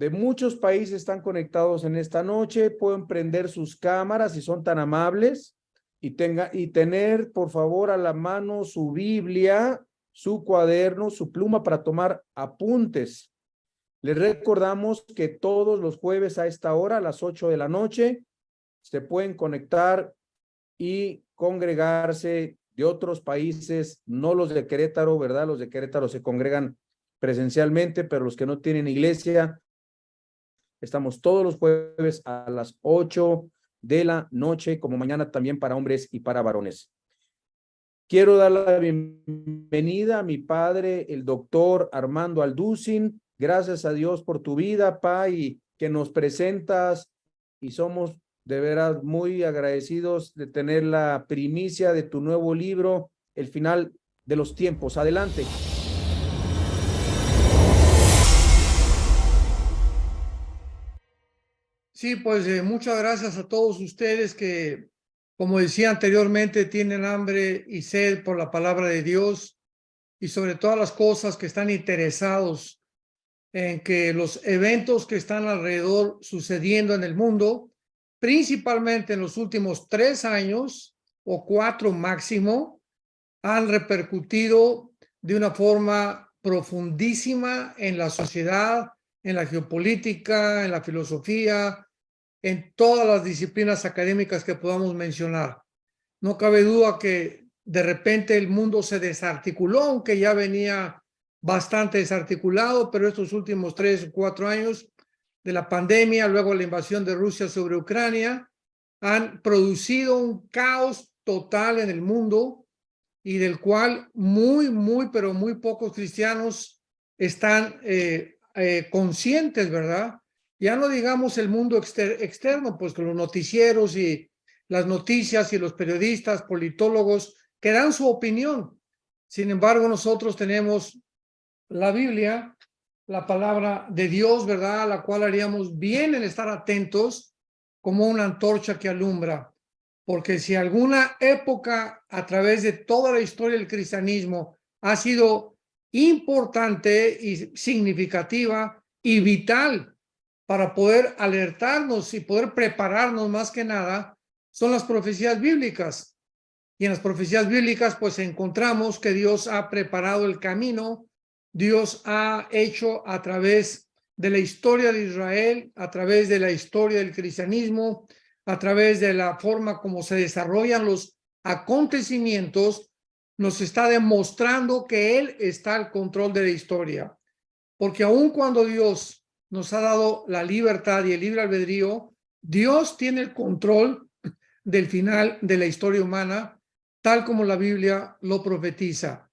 de muchos países están conectados en esta noche. Pueden prender sus cámaras si son tan amables y tener, por favor, a la mano su Biblia, su cuaderno, su pluma para tomar apuntes. Les recordamos que todos los jueves a esta hora, a las 8 de la noche, se pueden conectar y congregarse de otros países, no los de Querétaro, ¿verdad? Los de Querétaro se congregan presencialmente, pero los que no tienen iglesia, estamos todos los jueves a las 8 de la noche, como mañana también para hombres y para varones. Quiero dar la bienvenida a mi padre, el doctor Armando Alducin. Gracias a Dios por tu vida, pa, y que nos presentas, y somos de veras muy agradecidos de tener la primicia de tu nuevo libro, El final de los tiempos. Adelante. Sí, pues muchas gracias a todos ustedes que, como decía anteriormente, tienen hambre y sed por la palabra de Dios y sobre todas las cosas que están interesados en que los eventos que están alrededor sucediendo en el mundo, principalmente en los últimos 3 años o 4 máximo, han repercutido de una forma profundísima en la sociedad, en la geopolítica, en la filosofía, en todas las disciplinas académicas que podamos mencionar. No cabe duda que de repente el mundo se desarticuló, aunque ya venía bastante desarticulado, pero estos últimos 3 o 4 años de la pandemia, luego la invasión de Rusia sobre Ucrania, han producido un caos total en el mundo y del cual pero muy pocos cristianos están conscientes, ¿verdad? Ya no digamos el mundo externo, pues con los noticieros y las noticias y los periodistas, politólogos, que dan su opinión. Sin embargo, nosotros tenemos la Biblia, la palabra de Dios, ¿verdad? A la cual haríamos bien en estar atentos como una antorcha que alumbra. Porque si alguna época a través de toda la historia del cristianismo ha sido importante y significativa y vital para poder alertarnos y poder prepararnos más que nada, son las profecías bíblicas. Y en las profecías bíblicas pues encontramos que Dios ha preparado el camino, Dios ha hecho a través de la historia de Israel, a través de la historia del cristianismo, a través de la forma como se desarrollan los acontecimientos, nos está demostrando que Él está al control de la historia. Porque aun cuando Dios nos ha dado la libertad y el libre albedrío, Dios tiene el control del final de la historia humana, tal como la Biblia lo profetiza.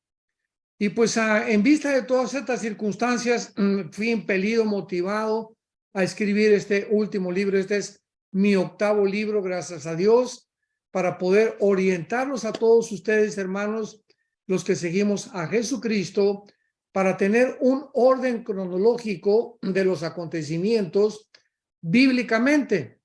Y pues en vista de todas estas circunstancias, fui impelido, motivado a escribir este último libro. Este es mi 8º libro, gracias a Dios, para poder orientarlos a todos ustedes, hermanos, los que seguimos a Jesucristo, para tener un orden cronológico de los acontecimientos bíblicamente,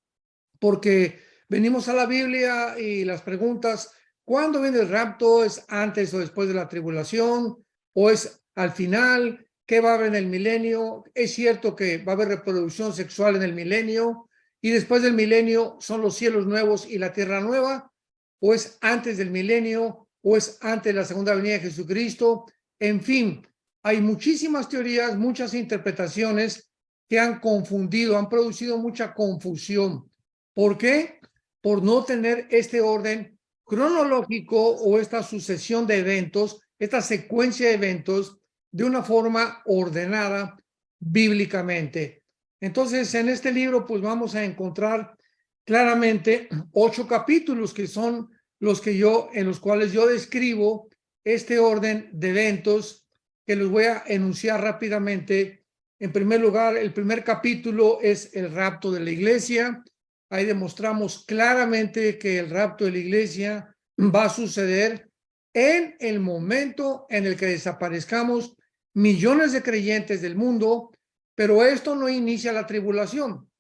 porque venimos a la Biblia y las preguntas, ¿cuándo viene el rapto? ¿Es antes o después de la tribulación? ¿O es al final? ¿Qué va a haber en el milenio? ¿Es cierto que va a haber reproducción sexual en el milenio? ¿Y después del milenio son los cielos nuevos y la tierra nueva? ¿O es antes del milenio? ¿O es antes de la segunda venida de Jesucristo? En fin, hay muchísimas teorías, muchas interpretaciones que han confundido, han producido mucha confusión. ¿Por qué? Por no tener este orden cronológico o esta sucesión de eventos, esta secuencia de eventos de una forma ordenada bíblicamente. Entonces, en este libro, pues vamos a encontrar claramente 8 capítulos que son en los cuales yo describo este orden de eventos que los voy a enunciar rápidamente. En primer lugar, el primer capítulo es el rapto de la iglesia. Ahí demostramos claramente que el rapto de la iglesia va a suceder en el momento en el que desaparezcamos millones de creyentes del mundo, pero esto no inicia la tribulación.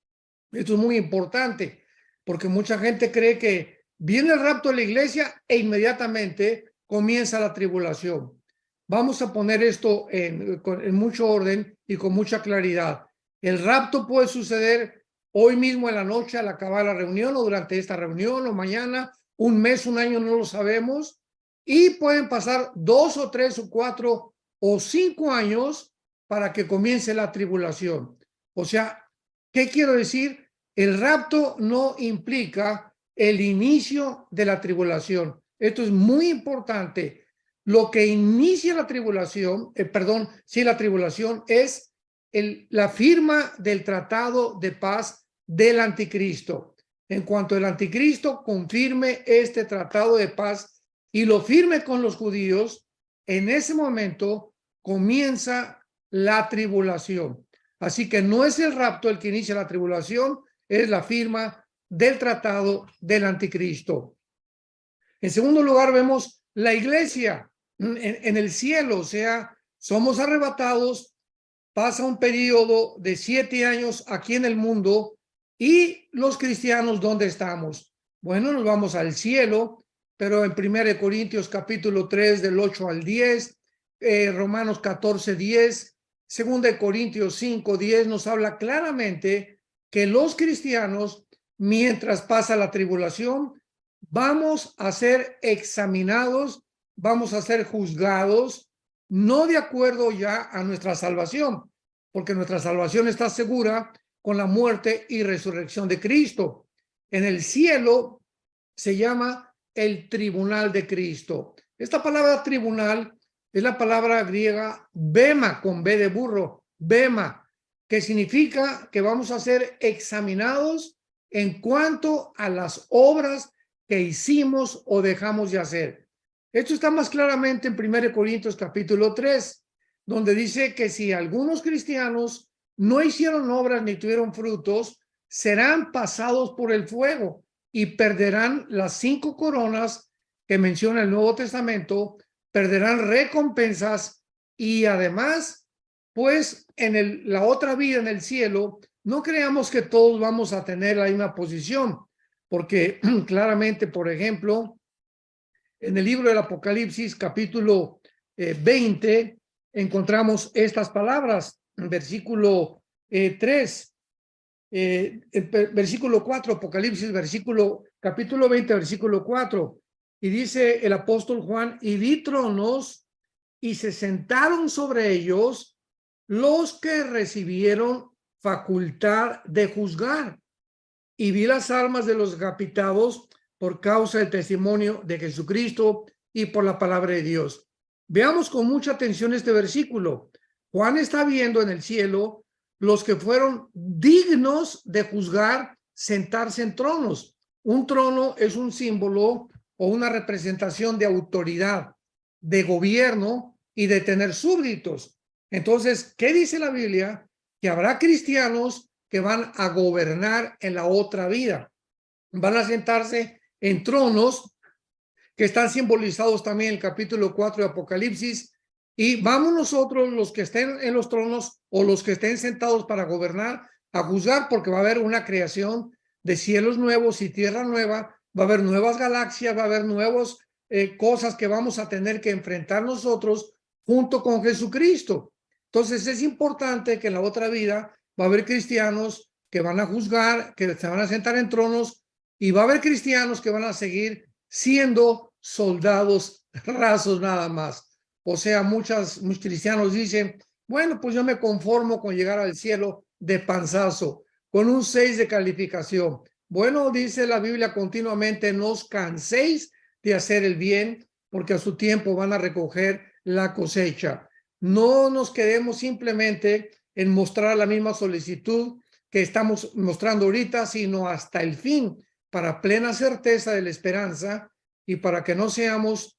Esto es muy importante, porque mucha gente cree que viene el rapto de la iglesia e inmediatamente comienza la tribulación. Vamos a poner esto en mucho orden y con mucha claridad. El rapto puede suceder hoy mismo en la noche al acabar la reunión o durante esta reunión o mañana, un mes, un año, no lo sabemos. Y pueden pasar 2 o 3 o 4 o 5 años para que comience la tribulación. O sea, ¿qué quiero decir? El rapto no implica el inicio de la tribulación. Esto es muy importante. Lo que inicia la tribulación, la tribulación es la firma del tratado de paz del anticristo. En cuanto el anticristo confirme este tratado de paz y lo firme con los judíos, en ese momento comienza la tribulación. Así que no es el rapto el que inicia la tribulación, es la firma del tratado del anticristo. En segundo lugar, vemos la iglesia en el cielo, o sea, somos arrebatados, pasa un periodo de 7 años aquí en el mundo y los cristianos, ¿dónde estamos? Bueno, nos vamos al cielo, pero en 1 Corintios capítulo 3 del 8 al 10, Romanos 14, 10, 2 Corintios 5, 10 nos habla claramente que los cristianos, mientras pasa la tribulación, vamos a ser examinados, vamos a ser juzgados, no de acuerdo ya a nuestra salvación, porque nuestra salvación está segura con la muerte y resurrección de Cristo. En el cielo se llama el tribunal de Cristo. Esta palabra tribunal es la palabra griega bema, con B de burro, bema, que significa que vamos a ser examinados en cuanto a las obras que hicimos o dejamos de hacer. Esto está más claramente en 1 Corintios capítulo 3, donde dice que si algunos cristianos no hicieron obras ni tuvieron frutos, serán pasados por el fuego y perderán las 5 coronas que menciona el Nuevo Testamento, perderán recompensas y además, pues en la otra vida en el cielo, no creamos que todos vamos a tener la misma posición, porque claramente, por ejemplo, en el libro del Apocalipsis, capítulo 20, encontramos estas palabras, en versículo 3, versículo 4, Apocalipsis, capítulo 20, versículo 4, y dice el apóstol Juan, y vi tronos, y se sentaron sobre ellos los que recibieron facultad de juzgar, y vi las almas de los decapitados por causa del testimonio de Jesucristo y por la palabra de Dios. Veamos con mucha atención este versículo. Juan está viendo en el cielo los que fueron dignos de juzgar, sentarse en tronos. Un trono es un símbolo o una representación de autoridad, de gobierno y de tener súbditos. Entonces, ¿qué dice la Biblia? Que habrá cristianos que van a gobernar en la otra vida. Van a sentarse en tronos que están simbolizados también en el capítulo 4 de Apocalipsis, y vamos nosotros, los que estén en los tronos o los que estén sentados para gobernar, a juzgar, porque va a haber una creación de cielos nuevos y tierra nueva, va a haber nuevas galaxias, va a haber nuevas cosas que vamos a tener que enfrentar nosotros junto con Jesucristo. Entonces es importante que en la otra vida va a haber cristianos que van a juzgar, que se van a sentar en tronos, y va a haber cristianos que van a seguir siendo soldados rasos nada más. O sea, muchos cristianos dicen, bueno, pues yo me conformo con llegar al cielo de panzazo, con un 6 de calificación. Bueno, dice la Biblia continuamente, no os canséis de hacer el bien, porque a su tiempo van a recoger la cosecha. No nos quedemos simplemente en mostrar la misma solicitud que estamos mostrando ahorita, sino hasta el fin, para plena certeza de la esperanza y para que no seamos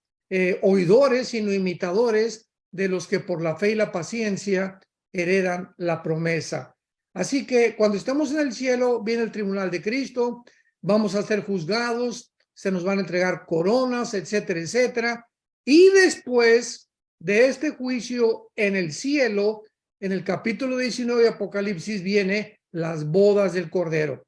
oidores, sino imitadores de los que por la fe y la paciencia heredan la promesa. Así que cuando estemos en el cielo, viene el tribunal de Cristo, vamos a ser juzgados, se nos van a entregar coronas, etcétera, etcétera. Y después de este juicio en el cielo, en el capítulo 19 de Apocalipsis, viene las bodas del Cordero.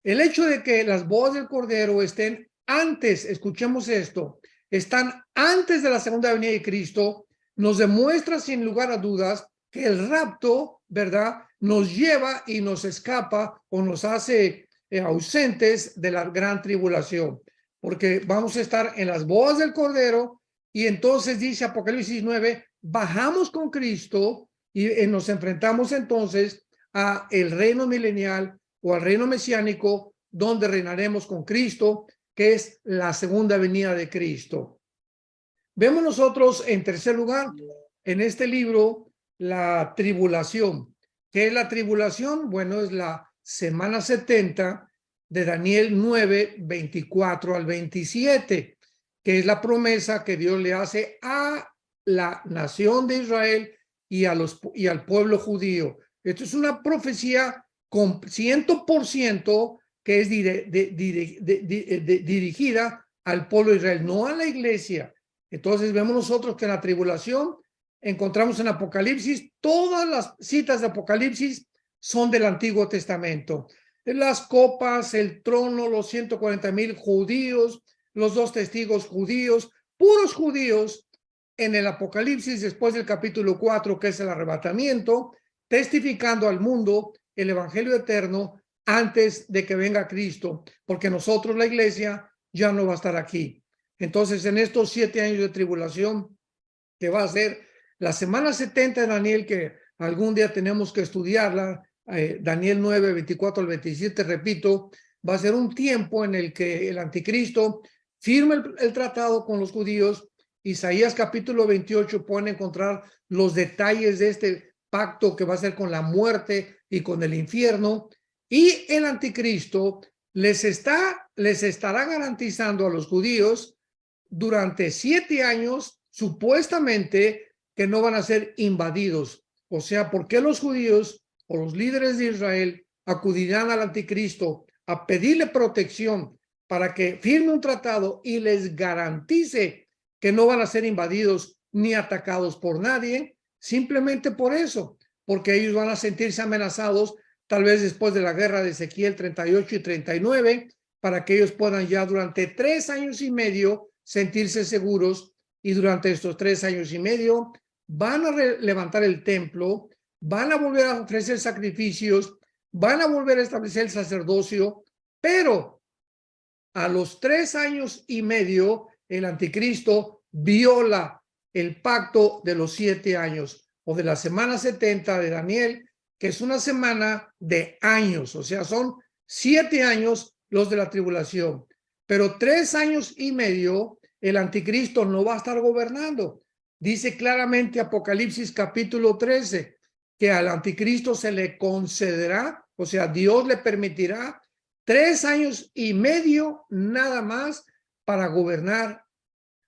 El hecho de que las bodas del Cordero estén antes, escuchemos esto, están antes de la segunda venida de Cristo, nos demuestra sin lugar a dudas que el rapto, ¿verdad?, nos lleva y nos escapa o nos hace ausentes de la gran tribulación, porque vamos a estar en las bodas del Cordero. Y entonces dice Apocalipsis 9, bajamos con Cristo y nos enfrentamos entonces a el reino milenial o al reino mesiánico, donde reinaremos con Cristo, que es la segunda venida de Cristo. Vemos nosotros, en tercer lugar, en este libro, la tribulación. ¿Qué es la tribulación? Bueno, es la semana 70 de Daniel 9, 24 al 27, que es la promesa que Dios le hace a la nación de Israel y al pueblo judío. Esto es una profecía con 100% que es dirigida al pueblo de Israel, no a la iglesia. Entonces vemos nosotros que en la tribulación encontramos en Apocalipsis, todas las citas de Apocalipsis son del Antiguo Testamento. Las copas, el trono, los 140,000 judíos, los 2 testigos judíos, puros judíos en el Apocalipsis después del capítulo 4, que es el arrebatamiento, testificando al mundo el evangelio eterno antes de que venga Cristo, porque nosotros, la iglesia, ya no va a estar aquí. Entonces, en estos 7 años de tribulación, que va a ser la semana 70 de Daniel, que algún día tenemos que estudiarla, Daniel 9, 24 al 27, repito, va a ser un tiempo en el que el anticristo firma el tratado con los judíos. Isaías capítulo 28 pueden encontrar los detalles de este pacto que va a ser con la muerte y con el infierno, y el anticristo les estará garantizando a los judíos durante 7 años, supuestamente, que no van a ser invadidos. O sea, ¿por qué los judíos o los líderes de Israel acudirán al anticristo a pedirle protección para que firme un tratado y les garantice que no van a ser invadidos ni atacados por nadie? Simplemente por eso, porque ellos van a sentirse amenazados, tal vez después de la guerra de Ezequiel 38 y 39, para que ellos puedan ya durante 3 años y medio sentirse seguros. Y durante estos 3 años y medio van a levantar el templo, van a volver a ofrecer sacrificios, van a volver a establecer el sacerdocio, pero a los 3 años y medio el anticristo viola el pacto de los 7 años o de la semana 70 de Daniel, que es una semana de años, o sea, son 7 años los de la tribulación, pero 3 años y medio el anticristo no va a estar gobernando. Dice claramente Apocalipsis capítulo 13 que al anticristo se le concederá, o sea, Dios le permitirá 3 años y medio nada más para gobernar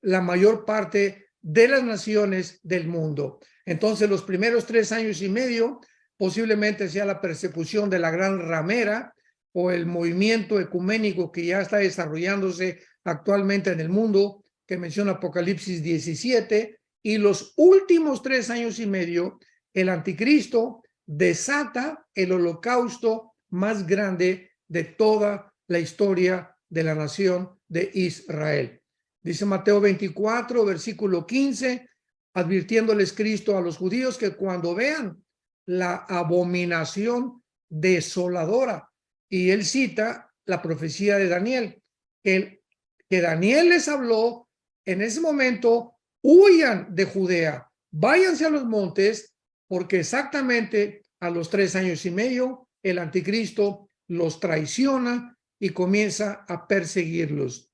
la mayor parte de las naciones del mundo. Entonces, los primeros 3 años y medio posiblemente sea la persecución de la gran ramera o el movimiento ecuménico que ya está desarrollándose actualmente en el mundo, que menciona Apocalipsis 17, y los últimos 3 años y medio, el anticristo desata el holocausto más grande de toda la historia de la nación de Israel. Dice Mateo 24, versículo 15, advirtiéndoles Cristo a los judíos que cuando vean la abominación desoladora, y él cita la profecía de Daniel, que Daniel les habló en ese momento: huyan de Judea, váyanse a los montes, porque exactamente a los 3 años y medio el anticristo los traiciona y comienza a perseguirlos.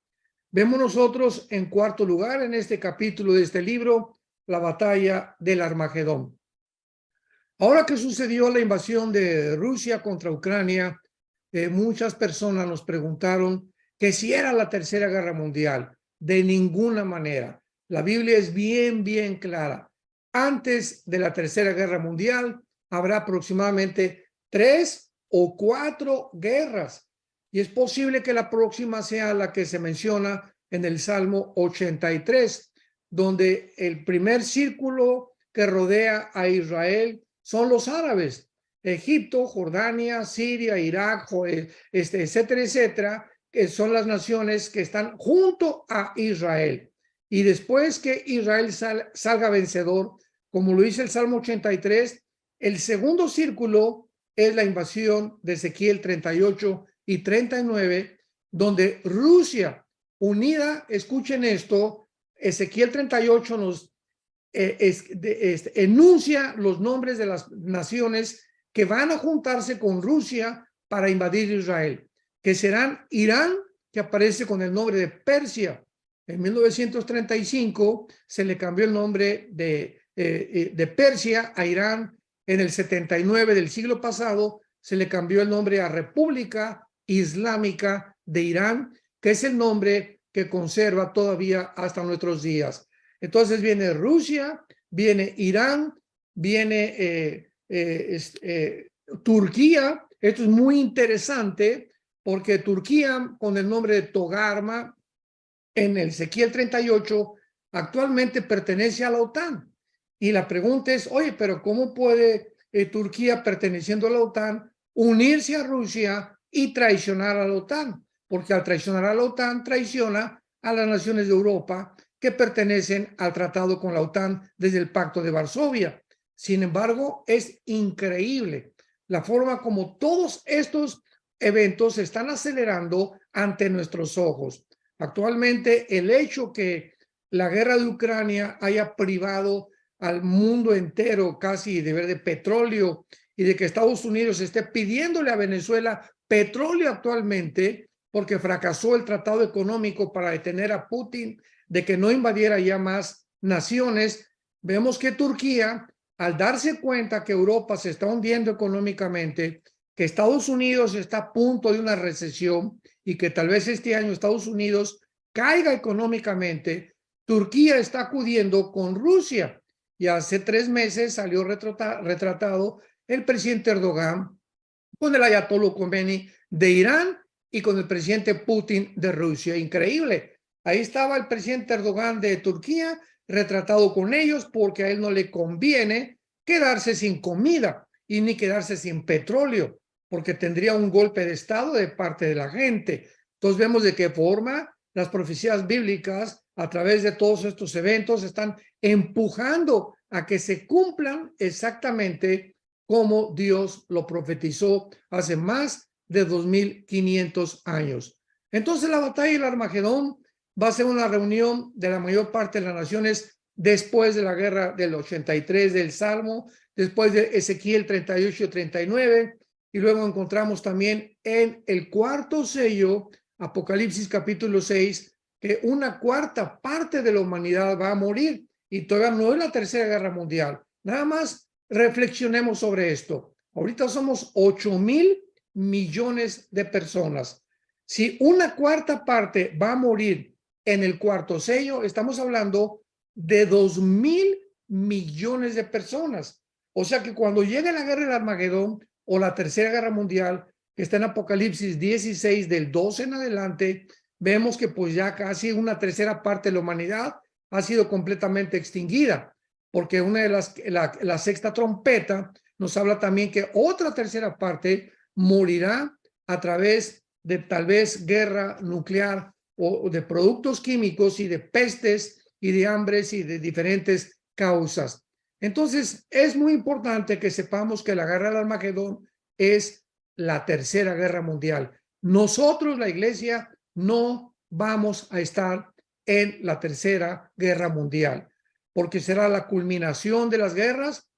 Vemos nosotros en cuarto lugar en este capítulo de este libro la batalla del Armagedón. Ahora que sucedió la invasión de Rusia contra Ucrania, muchas personas nos preguntaron que si era la Tercera Guerra Mundial. De ninguna manera. La Biblia es bien clara. Antes de la Tercera Guerra Mundial habrá aproximadamente 3 o 4 guerras. Y es posible que la próxima sea la que se menciona en el Salmo 83, donde el primer círculo que rodea a Israel son los árabes: Egipto, Jordania, Siria, Irak, etcétera, etcétera, que son las naciones que están junto a Israel. Y después que Israel salga vencedor como lo dice el Salmo 83, el segundo círculo es la invasión de Ezequiel 38 y 39, donde Rusia unida, escuchen esto, Ezequiel 38 nos enuncia los nombres de las naciones que van a juntarse con Rusia para invadir Israel, que serán Irán, que aparece con el nombre de Persia. En 1935 se le cambió el nombre de Persia a Irán. En el 79 del siglo pasado se le cambió el nombre a República Islámica de Irán, que es el nombre que conserva todavía hasta nuestros días. Entonces viene Rusia, viene Irán, viene Turquía. Esto es muy interesante porque Turquía, con el nombre de Togarma, en el Ezequiel 38, actualmente pertenece a la OTAN. Y la pregunta es, oye, pero ¿cómo puede Turquía, perteneciendo a la OTAN, unirse a Rusia y traicionar a la OTAN? Porque al traicionar a la OTAN, traiciona a las naciones de Europa que pertenecen al tratado con la OTAN desde el Pacto de Varsovia. Sin embargo, es increíble la forma como todos estos eventos se están acelerando ante nuestros ojos. Actualmente, el hecho que la guerra de Ucrania haya privado al mundo entero casi de petróleo y de que Estados Unidos esté pidiéndole a Venezuela petróleo actualmente porque fracasó el tratado económico para detener a Putin de que no invadiera ya más naciones, vemos que Turquía, al darse cuenta que Europa se está hundiendo económicamente, que Estados Unidos está a punto de una recesión y que tal vez este año Estados Unidos caiga económicamente, Turquía está acudiendo con Rusia. Y hace 3 meses salió retratado el presidente Erdogan con el ayatollah Khomeini de Irán y con el presidente Putin de Rusia. Increíble. Ahí estaba el presidente Erdogan de Turquía retratado con ellos porque a él no le conviene quedarse sin comida y ni quedarse sin petróleo, porque tendría un golpe de estado de parte de la gente. Entonces vemos de qué forma las profecías bíblicas a través de todos estos eventos están empujando a que se cumplan exactamente como Dios lo profetizó hace más de 2500 años. Entonces la batalla del Armagedón va a ser una reunión de la mayor parte de las naciones después de la guerra del 83 del Salmo, después de Ezequiel 38 y 39, y luego encontramos también en el cuarto sello, Apocalipsis capítulo 6, que una cuarta parte de la humanidad va a morir, y todavía no es la tercera guerra mundial. Nada más reflexionemos sobre esto. Ahorita somos 8,000 millones de personas. Si una cuarta parte va a morir en el cuarto sello, estamos hablando de 2,000 millones de personas. O sea que cuando llegue la guerra del Armagedón o la tercera guerra mundial, que está en Apocalipsis 16 del 12 en adelante, vemos que pues ya casi una tercera parte de la humanidad ha sido completamente extinguida, porque una de la sexta trompeta nos habla también que otra tercera parte morirá a través de tal vez guerra nuclear o de productos químicos y de pestes y de hambres y de diferentes causas. Entonces, es muy importante que sepamos que la guerra del Armagedón es la tercera guerra mundial. Nosotros, la iglesia, no vamos a estar en la tercera guerra mundial, porque será la culminación de las guerras.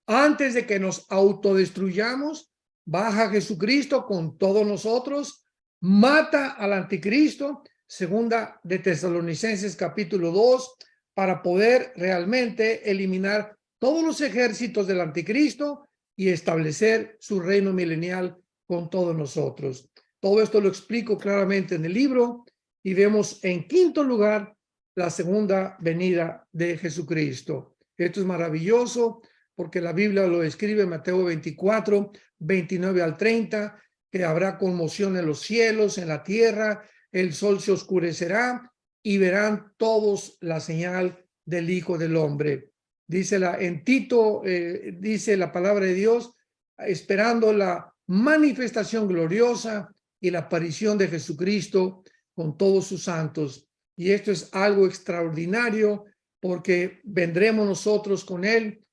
Antes de que nos autodestruyamos, baja Jesucristo con todos nosotros, mata al anticristo, segunda de Tesalonicenses capítulo 2, para poder realmente eliminar todos los ejércitos del anticristo y establecer su reino milenial con todos nosotros. Todo esto lo explico claramente en el libro y vemos en quinto lugar la segunda venida de Jesucristo. Esto es maravilloso porque la Biblia lo describe en Mateo 24, 29 al 30, que habrá conmoción en los cielos, en la tierra, el sol se oscurecerá y verán todos la señal del Hijo del Hombre. Dice en Tito, dice la palabra de Dios, esperando la manifestación gloriosa y la aparición de Jesucristo con todos sus santos. Y esto es algo extraordinario porque vendremos nosotros con él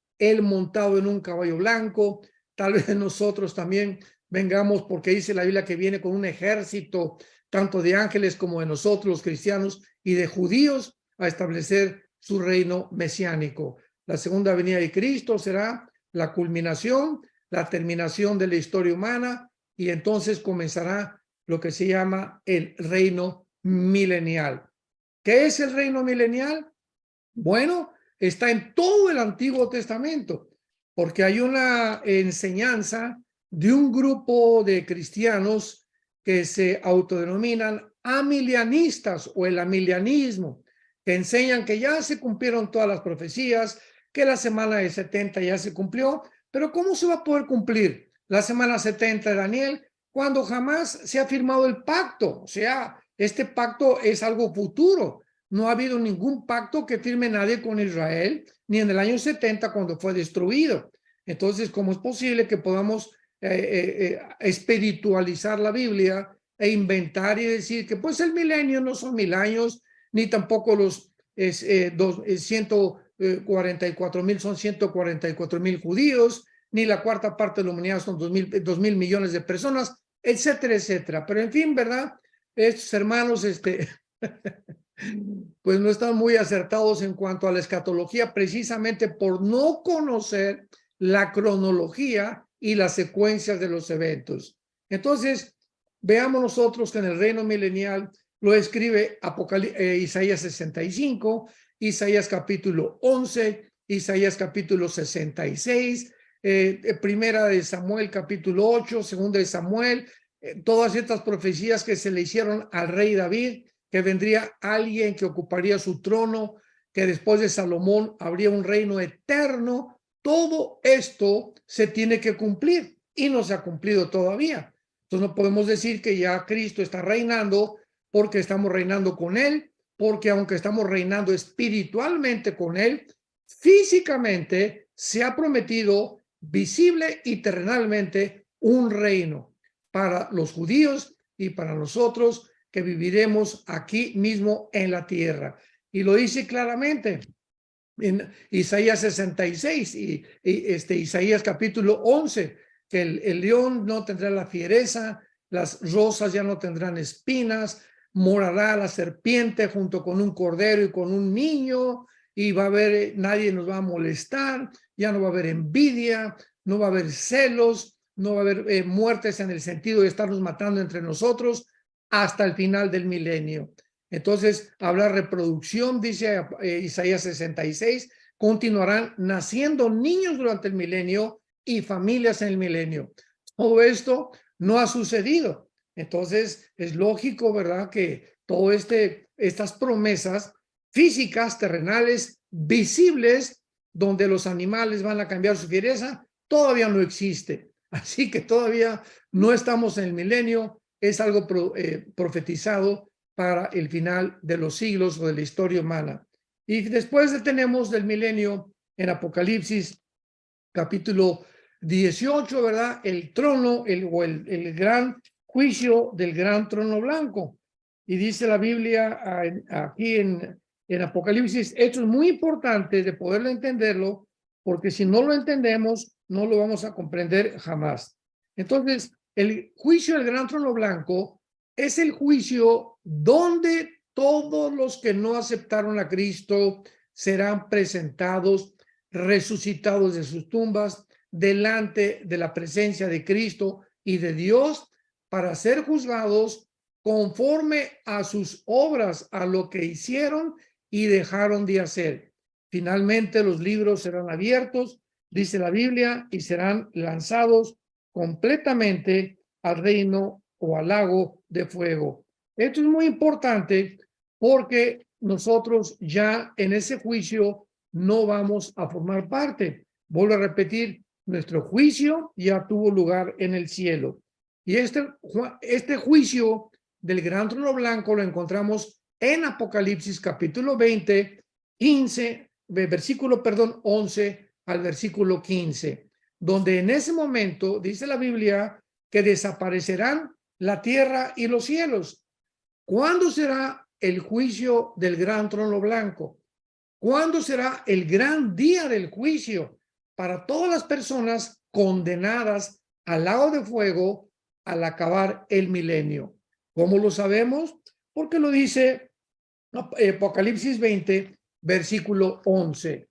montado en un caballo blanco. Tal vez nosotros también vengamos, porque dice la Biblia que viene con un ejército, tanto de ángeles como de nosotros, los cristianos, y de judíos, a establecer su reino mesiánico. La segunda venida de Cristo será la culminación, la terminación de la historia humana, y entonces comenzará lo que se llama el reino milenial. ¿Qué es el reino milenial? Bueno, está en todo el Antiguo Testamento, porque hay una enseñanza de un grupo de cristianos que se autodenominan amilianistas o el amilianismo, que enseñan que ya se cumplieron todas las profecías, que la semana de 70 ya se cumplió, pero ¿cómo se va a poder cumplir la semana 70 de Daniel cuando jamás se ha firmado el pacto? O sea, este pacto es algo futuro. No ha habido ningún pacto que firme nadie con Israel, ni en el año 70 cuando fue destruido. Entonces, ¿cómo es posible que podamos espiritualizar la Biblia e inventar y decir que pues el milenio no son 1000 años, ni tampoco los 144,000 son 144,000 judíos, ni la cuarta parte de la humanidad son 2,000 millones de personas, etcétera, etcétera? Pero en fin, ¿verdad? Estos hermanos, pues no están muy acertados en cuanto a la escatología, precisamente por no conocer la cronología y las secuencias de los eventos. Entonces, veamos nosotros que en el reino milenial lo escribe Isaías 65, Isaías capítulo 11, Isaías capítulo 66, primera de Samuel capítulo 8, segunda de Samuel, todas estas profecías que se le hicieron al rey David, que vendría alguien que ocuparía su trono, que después de Salomón habría un reino eterno. Todo esto se tiene que cumplir y no se ha cumplido todavía. Entonces no podemos decir que ya Cristo está reinando porque estamos reinando con él, porque aunque estamos reinando espiritualmente con él, físicamente se ha prometido visible y terrenalmente un reino para los judíos y para nosotros que viviremos aquí mismo en la tierra. Y lo dice claramente en Isaías 66 y Isaías capítulo 11, que el león no tendrá la fiereza, las rosas ya no tendrán espinas, morará la serpiente junto con un cordero y con un niño, y va a haber, nadie nos va a molestar, ya no va a haber envidia, no va a haber celos, no va a haber muertes en el sentido de estarnos matando entre nosotros hasta el final del milenio. Entonces, habrá reproducción, dice Isaías 66, continuarán naciendo niños durante el milenio y familias en el milenio. Todo esto no ha sucedido. Entonces, es lógico, ¿verdad?, que todo estas promesas físicas, terrenales, visibles, donde los animales van a cambiar su fiereza, todavía no existe. Así que todavía no estamos en el milenio, es algo profetizado para el final de los siglos o de la historia humana. Y después tenemos del milenio en Apocalipsis capítulo 18, ¿verdad? El trono, el gran juicio del gran trono blanco. Y dice la Biblia aquí en Apocalipsis, esto es muy importante de poderlo entenderlo, porque si no lo entendemos, no lo vamos a comprender jamás. Entonces, el juicio del gran trono blanco es el juicio donde todos los que no aceptaron a Cristo serán presentados, resucitados de sus tumbas, delante de la presencia de Cristo y de Dios, para ser juzgados conforme a sus obras, a lo que hicieron y dejaron de hacer. Finalmente los libros serán abiertos, dice la Biblia, y serán lanzados completamente al reino o al lago de fuego. Esto es muy importante porque nosotros ya en ese juicio no vamos a formar parte. Vuelvo a repetir, nuestro juicio ya tuvo lugar en el cielo. Y este juicio del gran trono blanco lo encontramos en Apocalipsis capítulo 20, 15, versículo, 11 al versículo 15, donde en ese momento dice la Biblia que desaparecerán la tierra y los cielos. ¿Cuándo será el juicio del gran trono blanco? ¿Cuándo será el gran día del juicio para todas las personas condenadas al lago de fuego al acabar el milenio? ¿Cómo lo sabemos? Porque lo dice Apocalipsis 20, versículo 11.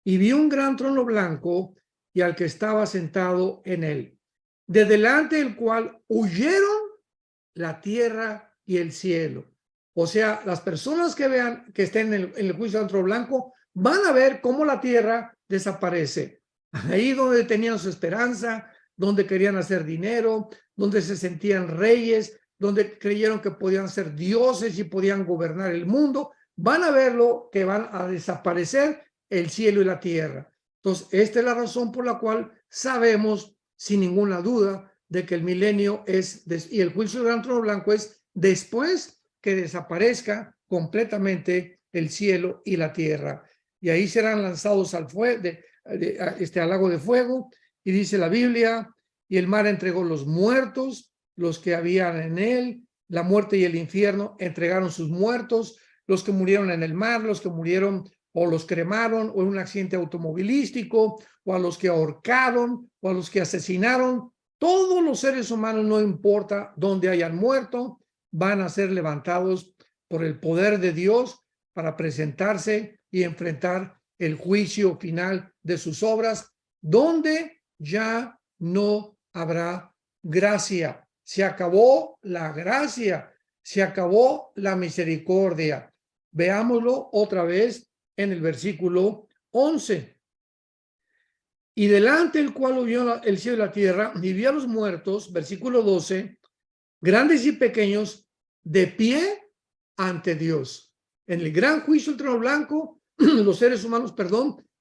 Y vi un gran trono blanco y al que estaba sentado en él, de delante del cual huyeron la tierra y el cielo. O sea, las personas que vean, que estén en el juicio del trono blanco, van a ver cómo la tierra desaparece. Ahí donde tenían su esperanza, donde querían hacer dinero, donde se sentían reyes, donde creyeron que podían ser dioses y podían gobernar el mundo, van a verlo que van a desaparecer el cielo y la tierra. Entonces, esta es la razón por la cual sabemos sin ninguna duda de que el milenio es, y el juicio del gran trono blanco es después que desaparezca completamente el cielo y la tierra. Y ahí serán lanzados al al lago de fuego. Y dice la Biblia, y el mar entregó los muertos, los que habían en él, la muerte y el infierno entregaron sus muertos, los que murieron en el mar, los que murieron o los cremaron o en un accidente automovilístico, o a los que ahorcaron, o a los que asesinaron. Todos los seres humanos, no importa dónde hayan muerto, van a ser levantados por el poder de Dios para presentarse y enfrentar el juicio final de sus obras, donde ya no habrá gracia. Se acabó la gracia, se acabó la misericordia. Veámoslo otra vez en el versículo 11. Y delante del cual huyó el cielo y la tierra, y vi a los muertos, versículo 12, grandes y pequeños, de pie ante Dios. En el gran juicio del trono blanco, los seres humanos,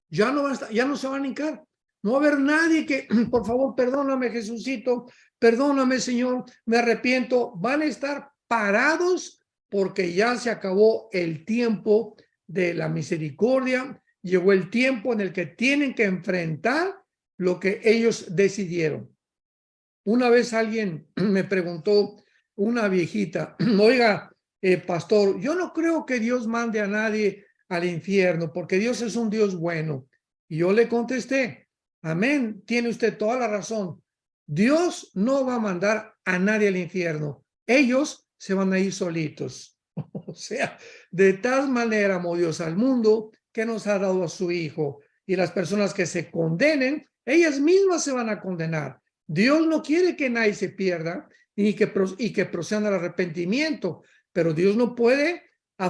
ya no se van a hincar. No va a haber nadie que, por favor, perdóname, Jesucito, perdóname, Señor, me arrepiento. Van a estar parados porque ya se acabó el tiempo de la misericordia. Llegó el tiempo en el que tienen que enfrentar lo que ellos decidieron. Una vez alguien me preguntó, una viejita, oiga, pastor, yo no creo que Dios mande a nadie al infierno, porque Dios es un Dios bueno. Y yo le contesté, amén, tiene usted toda la razón. Dios no va a mandar a nadie al infierno. Ellos se van a ir solitos. O sea, de tal manera amó Dios al mundo que nos ha dado a su Hijo. Y las personas que se condenen, ellas mismas se van a condenar. Dios no quiere que nadie se pierda y que procedan al arrepentimiento, pero Dios no puede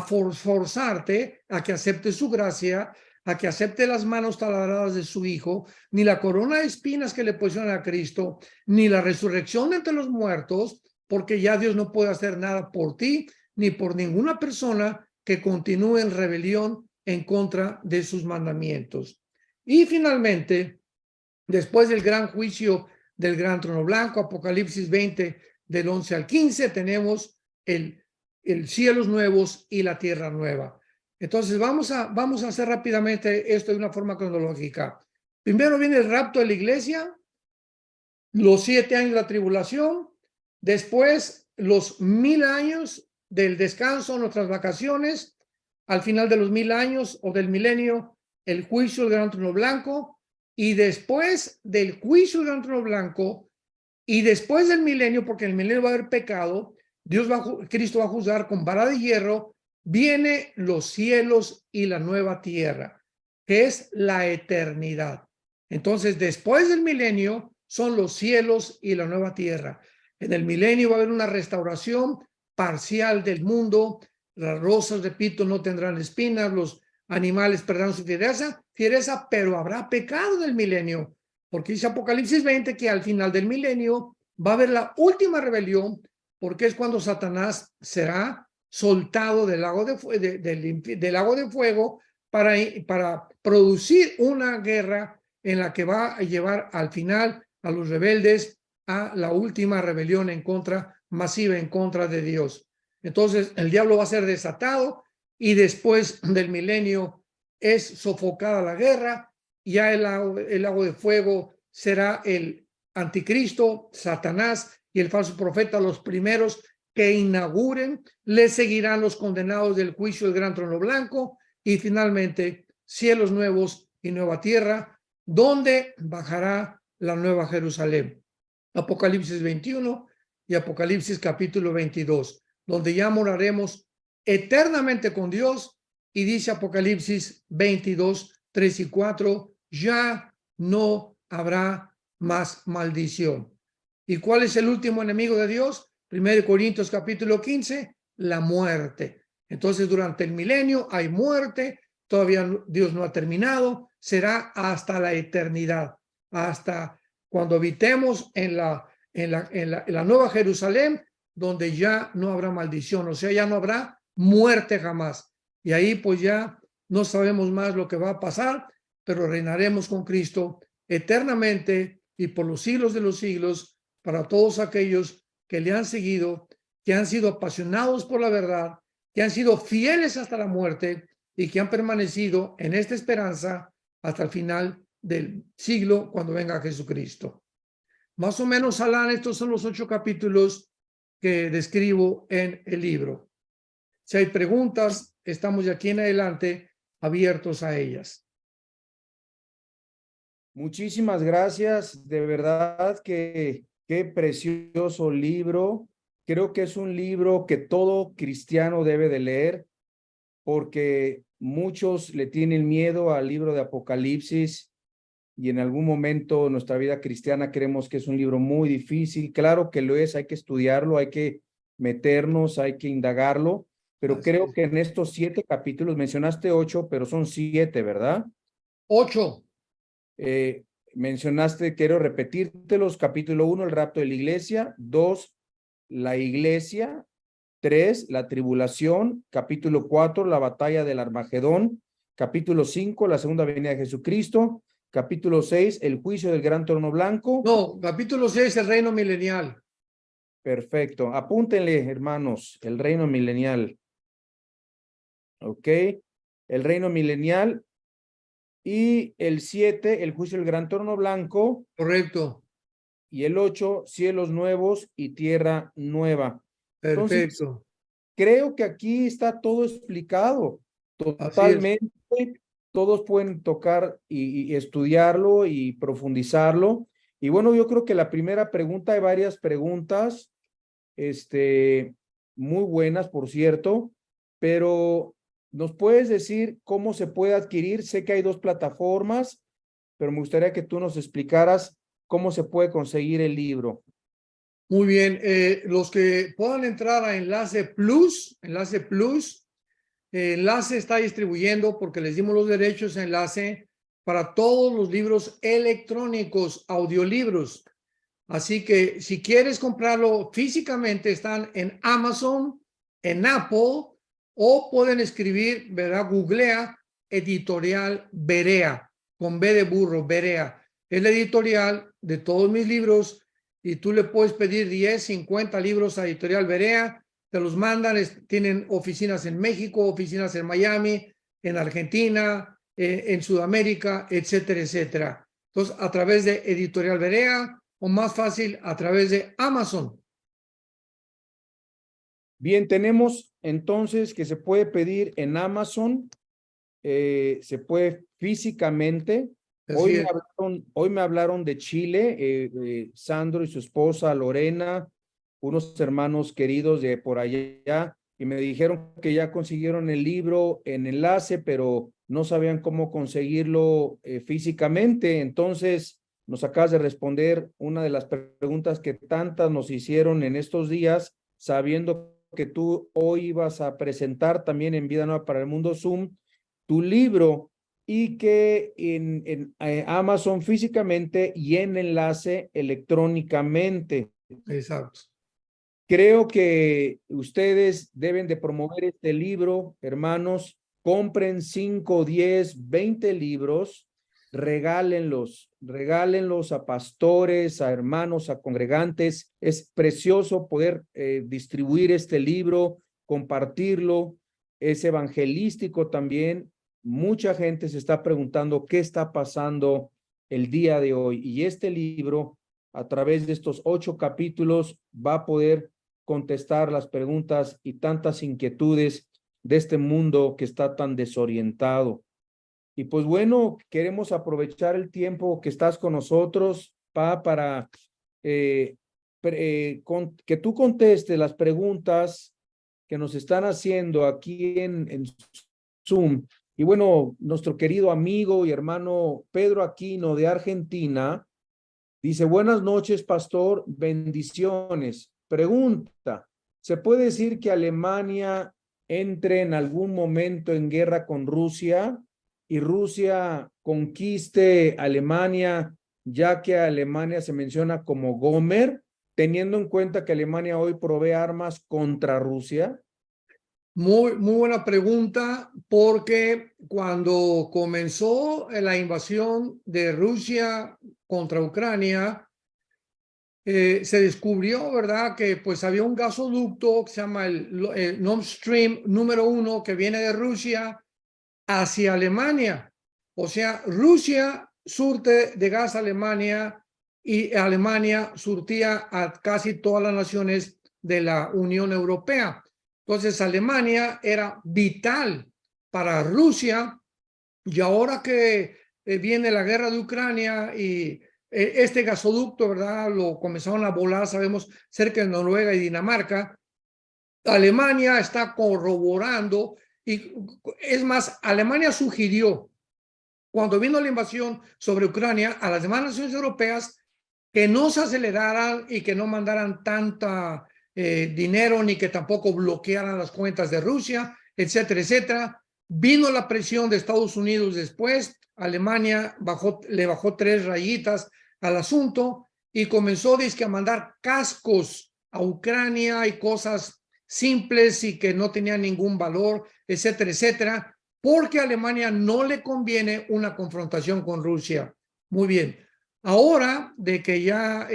forzarte a que acepte su gracia, a que acepte las manos taladradas de su Hijo, ni la corona de espinas que le pusieron a Cristo, ni la resurrección de entre los muertos, porque ya Dios no puede hacer nada por ti, ni por ninguna persona que continúe en rebelión en contra de sus mandamientos. Y finalmente, después del gran juicio del gran trono blanco, Apocalipsis 20, del 11 al 15, tenemos el cielos nuevos y la tierra nueva. Entonces, vamos a hacer rápidamente esto de una forma cronológica. Primero viene el rapto de la iglesia, los 7 años de la tribulación, después los 1000 años del descanso, nuestras vacaciones, al final de los 1000 años o del milenio, el juicio del gran trono blanco, y después del juicio del gran trono blanco, y después del milenio, porque en el milenio va a haber pecado, Cristo va a juzgar con vara de hierro, viene los cielos y la nueva tierra, que es la eternidad. Entonces, después del milenio, son los cielos y la nueva tierra. En el milenio va a haber una restauración parcial del mundo. Las rosas, repito, no tendrán espinas, los animales perderán su fiereza, pero habrá pecado en el milenio, porque dice Apocalipsis 20 que al final del milenio va a haber la última rebelión, porque es cuando Satanás será soltado del lago del lago de fuego para producir una guerra en la que va a llevar al final a los rebeldes a la última rebelión masiva en contra de Dios. Entonces el diablo va a ser desatado y después del milenio es sofocada la guerra. Ya el lago de fuego será el anticristo, Satanás y el falso profeta, los primeros que inauguren. Le seguirán los condenados del juicio del gran trono blanco y finalmente cielos nuevos y nueva tierra, donde bajará la nueva Jerusalén. Apocalipsis 21 y Apocalipsis capítulo 22, donde ya moraremos eternamente con Dios. Y dice Apocalipsis 22, 3 y 4, ya no habrá más maldición. ¿Y cuál es el último enemigo de Dios? 1 Corintios capítulo 15, la muerte. Entonces, durante el milenio hay muerte, todavía Dios no ha terminado, será hasta la eternidad, hasta cuando habitemos en la nueva Jerusalén, donde ya no habrá maldición, o sea, ya no habrá muerte jamás. Y ahí pues ya no sabemos más lo que va a pasar, pero reinaremos con Cristo eternamente y por los siglos de los siglos para todos aquellos que le han seguido, que han sido apasionados por la verdad, que han sido fieles hasta la muerte y que han permanecido en esta esperanza hasta el final del siglo cuando venga Jesucristo. Más o menos, Alan, estos son los 8 capítulos que describo en el libro. Si hay preguntas, estamos de aquí en adelante abiertos a ellas. Muchísimas gracias, de verdad que qué precioso libro. Creo que es un libro que todo cristiano debe de leer, porque muchos le tienen miedo al libro de Apocalipsis y en algún momento de nuestra vida cristiana creemos que es un libro muy difícil. Claro que lo es, hay que estudiarlo, hay que meternos, hay que indagarlo, pero creo que en estos 7 capítulos, mencionaste 8, pero son 7, ¿verdad? 8. Mencionaste, quiero repetírtelos: capítulo 1, el rapto de la iglesia; 2, la iglesia; 3, la tribulación; capítulo 4, la batalla del Armagedón; capítulo 5, la segunda venida de Jesucristo; capítulo 6, el juicio del gran trono blanco. No, capítulo 6, el reino milenial. Perfecto, apúntenle, hermanos, el reino milenial. Ok, el reino milenial. Y el 7, el juicio del gran trono blanco. Correcto. Y el 8, cielos nuevos y tierra nueva. Perfecto. Entonces, creo que aquí está todo explicado totalmente. Todos pueden tocar y estudiarlo y profundizarlo. Y bueno, yo creo que la primera pregunta, hay varias preguntas, muy buenas, por cierto, pero ¿nos puedes decir cómo se puede adquirir? Sé que hay 2 plataformas, pero me gustaría que tú nos explicaras cómo se puede conseguir el libro. Muy bien, los que puedan entrar a Enlace Plus, Enlace está distribuyendo, porque les dimos los derechos a Enlace para todos los libros electrónicos, audiolibros. Así que si quieres comprarlo físicamente, están en Amazon, en Apple, o pueden escribir, ¿verdad? Googlea Editorial Berea, con B de burro, Berea. Es la editorial de todos mis libros y tú le puedes pedir 10, 50 libros a Editorial Berea, te los mandan, tienen oficinas en México, oficinas en Miami, en Argentina, en Sudamérica, etcétera, etcétera. Entonces, a través de Editorial Berea, o más fácil, a través de Amazon. Bien, tenemos entonces que se puede pedir en Amazon, se puede físicamente. Hoy me hablaron de Chile, Sandro y su esposa Lorena, unos hermanos queridos de por allá, y me dijeron que ya consiguieron el libro en Enlace, pero no sabían cómo conseguirlo físicamente. Entonces, nos acabas de responder una de las preguntas que tantas nos hicieron en estos días, sabiendo que tú hoy ibas a presentar también en Vida Nueva para el Mundo Zoom tu libro, y que en Amazon físicamente y en Enlace electrónicamente. Exacto. Creo que ustedes deben de promover este libro, hermanos. Compren 5, 10, 20 libros, regálenlos a pastores, a hermanos, a congregantes. Es precioso poder distribuir este libro, compartirlo. Es evangelístico también. Mucha gente se está preguntando qué está pasando el día de hoy, y este libro, a través de estos 8 capítulos, va a poder contestar las preguntas y tantas inquietudes de este mundo que está tan desorientado. Y pues bueno, queremos aprovechar el tiempo que estás con nosotros, para que tú contestes las preguntas que nos están haciendo aquí en Zoom. Y bueno, nuestro querido amigo y hermano Pedro Aquino de Argentina dice: buenas noches, pastor, bendiciones. Pregunta: ¿se puede decir que Alemania entre en algún momento en guerra con Rusia y Rusia conquiste Alemania, ya que Alemania se menciona como Gomer, teniendo en cuenta que Alemania hoy provee armas contra Rusia? Muy buena pregunta, porque cuando comenzó la invasión de Rusia contra Ucrania, se descubrió, ¿verdad?, que pues había un gasoducto que se llama el Nord Stream número 1, que viene de Rusia hacia Alemania. O sea, Rusia surte de gas a Alemania y Alemania surtía a casi todas las naciones de la Unión Europea. Entonces, Alemania era vital para Rusia, y ahora que viene la guerra de Ucrania y este gasoducto, ¿verdad?, lo comenzaron a volar, sabemos, cerca de Noruega y Dinamarca. Alemania está corroborando, y es más, Alemania sugirió, cuando vino la invasión sobre Ucrania, a las demás naciones europeas que no se aceleraran y que no mandaran tanta dinero, ni que tampoco bloquearan las cuentas de Rusia, etcétera, etcétera. Vino la presión de Estados Unidos después. Alemania le bajó 3 rayitas al asunto y comenzó a mandar cascos a Ucrania y cosas simples y que no tenían ningún valor, etcétera, etcétera, porque a Alemania no le conviene una confrontación con Rusia. Muy bien. Ahora de que ya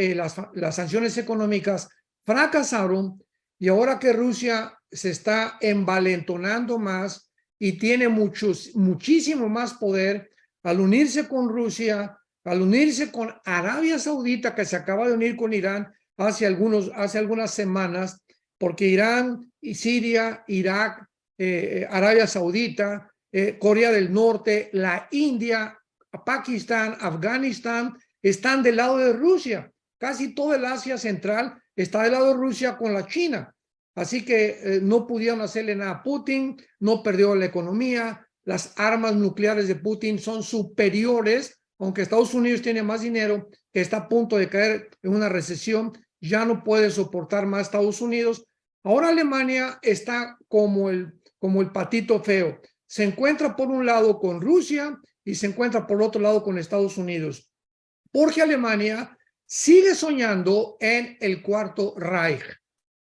las sanciones económicas fracasaron, y ahora que Rusia se está envalentonando más y tiene muchísimo más poder, al unirse con Rusia, al unirse con Arabia Saudita, que se acaba de unir con Irán hace algunas semanas, porque Irán y Siria, Irak, Arabia Saudita, Corea del Norte, la India, Pakistán, Afganistán, están del lado de Rusia. Casi todo el Asia Central está del lado de Rusia con la China. Así que no pudieron hacerle nada a Putin, no perdió la economía. Las armas nucleares de Putin son superiores, aunque Estados Unidos tiene más dinero, que está a punto de caer en una recesión, ya no puede soportar más Estados Unidos. Ahora Alemania está como el patito feo. Se encuentra por un lado con Rusia y se encuentra por otro lado con Estados Unidos, porque Alemania sigue soñando en el Cuarto Reich.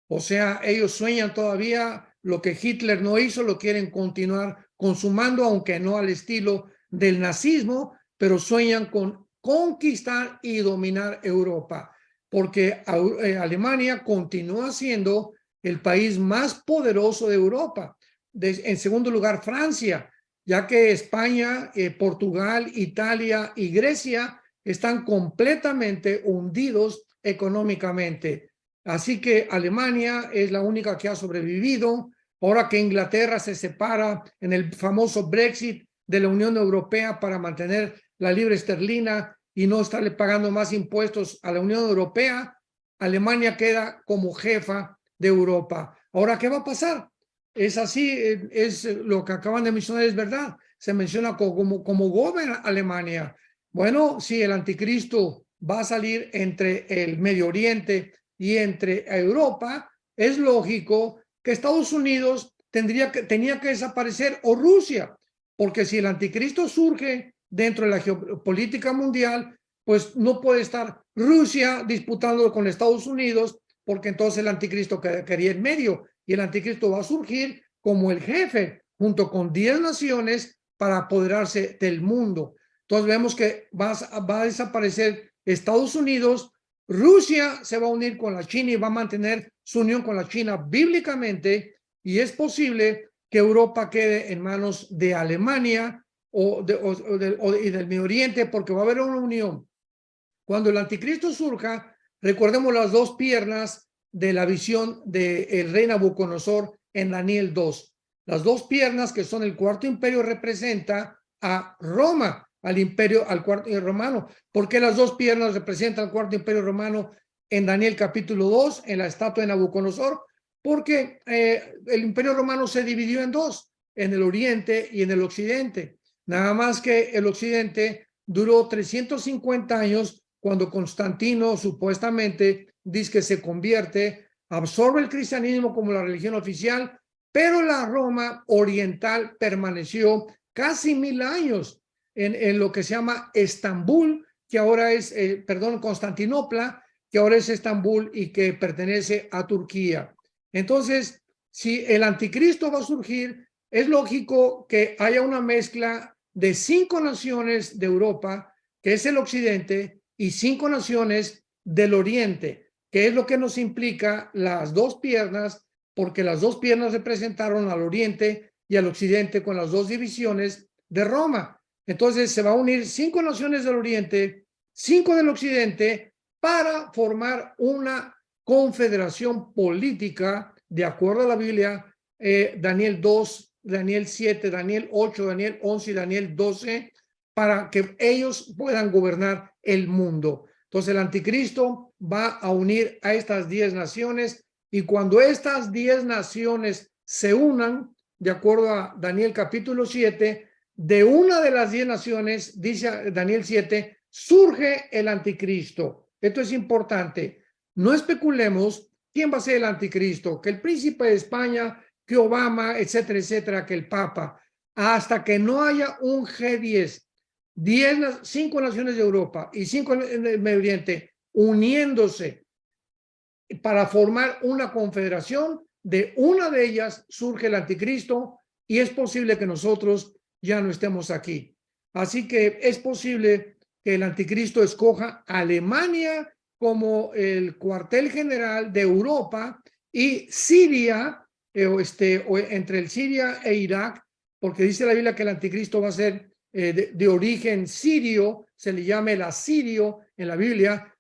O sea, ellos sueñan todavía lo que Hitler no hizo, lo quieren continuar consumando, aunque no al estilo del nazismo, pero sueñan con conquistar y dominar Europa, porque Alemania continúa siendo el país más poderoso de Europa. En segundo lugar, Francia, ya que España, Portugal, Italia y Grecia están completamente hundidos económicamente. Así que Alemania es la única que ha sobrevivido. Ahora que Inglaterra se separa en el famoso Brexit de la Unión Europea para mantener la libra esterlina y no estarle pagando más impuestos a la Unión Europea, Alemania queda como jefa de Europa. Ahora, ¿qué va a pasar? Es así, es lo que acaban de mencionar, es verdad. Se menciona como gobierna Alemania. Bueno, si el anticristo va a salir entre el Medio Oriente y entre Europa, es lógico que Estados Unidos tenía que desaparecer, o Rusia, porque si el anticristo surge dentro de la geopolítica mundial, pues no puede estar Rusia disputando con Estados Unidos, porque entonces el anticristo quedaría en medio, y el anticristo va a surgir como el jefe junto con 10 naciones para apoderarse del mundo. Entonces vemos que va a desaparecer Estados Unidos. Rusia se va a unir con la China y va a mantener su unión con la China bíblicamente, y es posible que Europa quede en manos de Alemania y del Medio Oriente, porque va a haber una unión. Cuando el anticristo surja, recordemos las 2 piernas de la visión del rey Nabucodonosor en Daniel 2. Las dos piernas, que son el cuarto imperio, representa a Roma, al cuarto romano. ¿Por qué las dos piernas representan al cuarto imperio romano en Daniel capítulo 2, en la estatua de Nabucodonosor? Porque el imperio romano se dividió en dos, en el oriente y en el occidente. Nada más que el occidente duró 350 años cuando Constantino supuestamente dice que se convierte, absorbe el cristianismo como la religión oficial, pero la Roma oriental permaneció casi 1000 años en lo que se llama Estambul, que ahora es, Constantinopla, que ahora es Estambul y que pertenece a Turquía. Entonces, si el anticristo va a surgir, es lógico que haya una mezcla de 5 naciones de Europa, que es el occidente, y 5 naciones del oriente, que es lo que nos implica las dos piernas, porque las dos piernas representaron al oriente y al occidente con las dos divisiones de Roma. Entonces se va a unir 5 naciones del oriente, 5 del occidente, para formar una confederación política, de acuerdo a la Biblia, Daniel 2, Daniel 7, Daniel 8, Daniel 11 y Daniel 12, para que ellos puedan gobernar el mundo. Entonces el anticristo va a unir a estas 10 naciones, y cuando estas 10 naciones se unan, de acuerdo a Daniel capítulo 7, de una de las 10 naciones, dice Daniel 7, surge el anticristo. Esto es importante. No especulemos quién va a ser el anticristo, que el príncipe de España, que Obama, etcétera, etcétera, que el Papa, hasta que no haya un G10, 5 naciones de Europa y 5 en el Medio Oriente uniéndose para formar una confederación. De una de ellas surge el anticristo, y es posible que nosotros ya no estemos aquí. Así que es posible que el anticristo escoja Alemania como el cuartel general de Europa, y Siria, o entre el Siria e Irak, porque dice la Biblia que el anticristo va a ser de origen sirio, se le llama el asirio en la Biblia.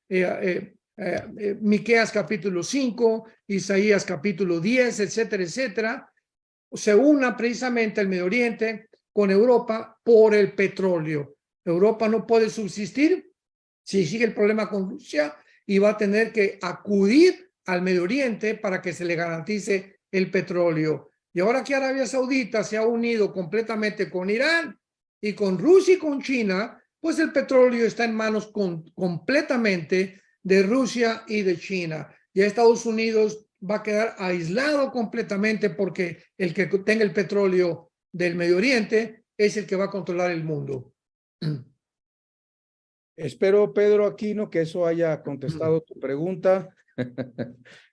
Miqueas capítulo 5, Isaías capítulo 10, etcétera, etcétera, se una precisamente el Medio Oriente con Europa por el petróleo. Europa no puede subsistir si sigue el problema con Rusia, y va a tener que acudir al Medio Oriente para que se le garantice el petróleo. Y ahora que Arabia Saudita se ha unido completamente con Irán y con Rusia y con China, pues el petróleo está en manos completamente de Rusia y de China. Y Estados Unidos va a quedar aislado completamente, porque el que tenga el petróleo del Medio Oriente es el que va a controlar el mundo. Espero, Pedro Aquino, que eso haya contestado tu pregunta.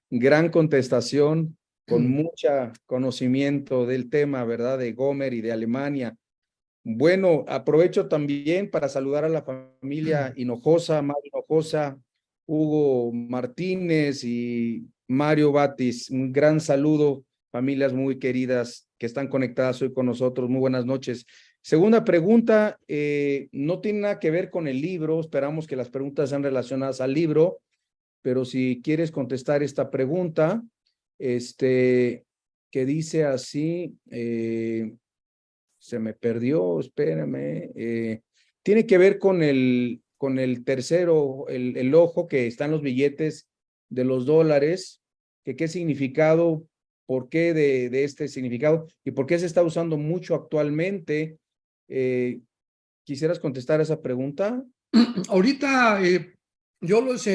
Gran contestación, con mucho conocimiento del tema, ¿verdad? De Gomer y de Alemania. Bueno, aprovecho también para saludar a la familia Hinojosa, Mario Hinojosa, Hugo Martínez y Mario Batis. Un gran saludo, familias muy queridas que están conectadas hoy con nosotros. Muy buenas noches. Segunda pregunta, no tiene nada que ver con el libro. Esperamos que las preguntas sean relacionadas al libro, pero si quieres contestar esta pregunta, que dice así, se me perdió, espérame, tiene que ver con el tercero, el ojo que está en los billetes de los dólares, que qué significado, por qué de este significado y por qué se está usando mucho actualmente. ¿Quisieras contestar esa pregunta? Ahorita yo los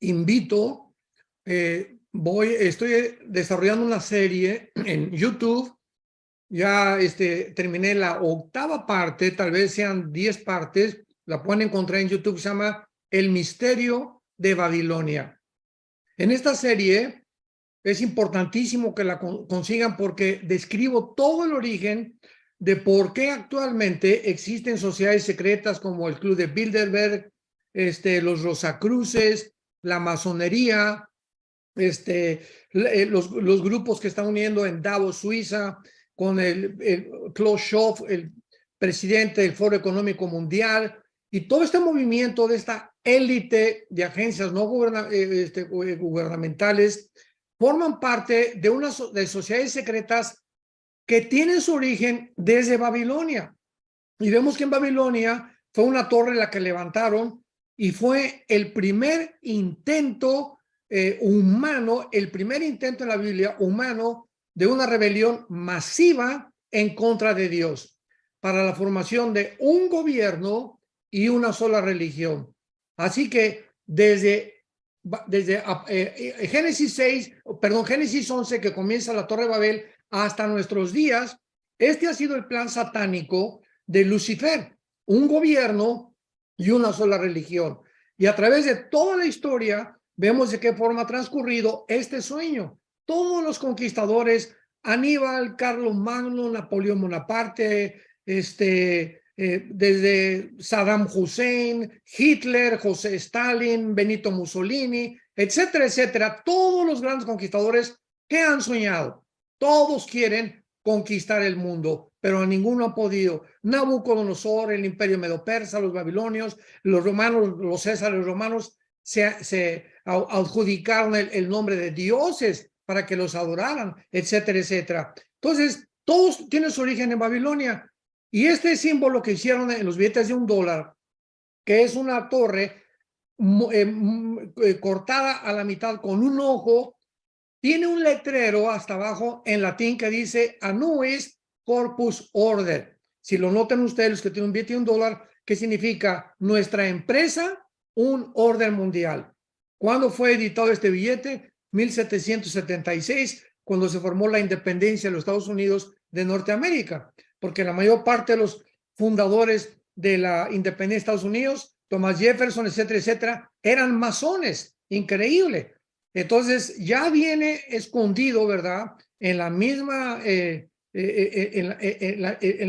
invito, estoy desarrollando una serie en YouTube. Ya terminé la 8ª parte, tal vez sean 10 partes, la pueden encontrar en YouTube, se llama El Misterio de Babilonia. En esta serie es importantísimo que la consigan, porque describo todo el origen de por qué actualmente existen sociedades secretas como el Club de Bilderberg, los Rosacruces, la masonería, los grupos que están uniendo en Davos, Suiza, con el Klaus Schwab, el presidente del Foro Económico Mundial, y todo este movimiento de esta élite de agencias no gubernamentales forman parte de de sociedades secretas que tienen su origen desde Babilonia. Y vemos que en Babilonia fue una torre la que levantaron y fue el primer intento humano, el primer intento en la Biblia humano de una rebelión masiva en contra de Dios para la formación de un gobierno y una sola religión. Así que desde Génesis 11, que comienza la Torre de Babel, hasta nuestros días, este ha sido el plan satánico de Lucifer, un gobierno y una sola religión. Y a través de toda la historia vemos de qué forma ha transcurrido este sueño. Todos los conquistadores, Aníbal, Carlomagno, Napoleón Bonaparte, desde Saddam Hussein, Hitler, José Stalin, Benito Mussolini, etcétera, etcétera, todos los grandes conquistadores que han soñado, todos quieren conquistar el mundo, pero ninguno ha podido. Nabucodonosor, el imperio medo-persa, los babilonios, los romanos, los césares romanos se adjudicaron el nombre de dioses para que los adoraran, etcétera, etcétera. Entonces, todos tienen su origen en Babilonia. Y este símbolo que hicieron en los billetes de $1, que es una torre cortada a la mitad con un ojo, tiene un letrero hasta abajo en latín que dice Annuis Corpus Order. Si lo notan ustedes, los que tienen un billete de $1, ¿qué significa? Nuestra empresa, un orden mundial. ¿Cuándo fue editado este billete? 1776, cuando se formó la independencia de los Estados Unidos de Norteamérica, porque la mayor parte de los fundadores de la independencia de Estados Unidos, Thomas Jefferson, etcétera, etcétera, eran masones. Increíble. Entonces ya viene escondido, ¿verdad? En la misma, en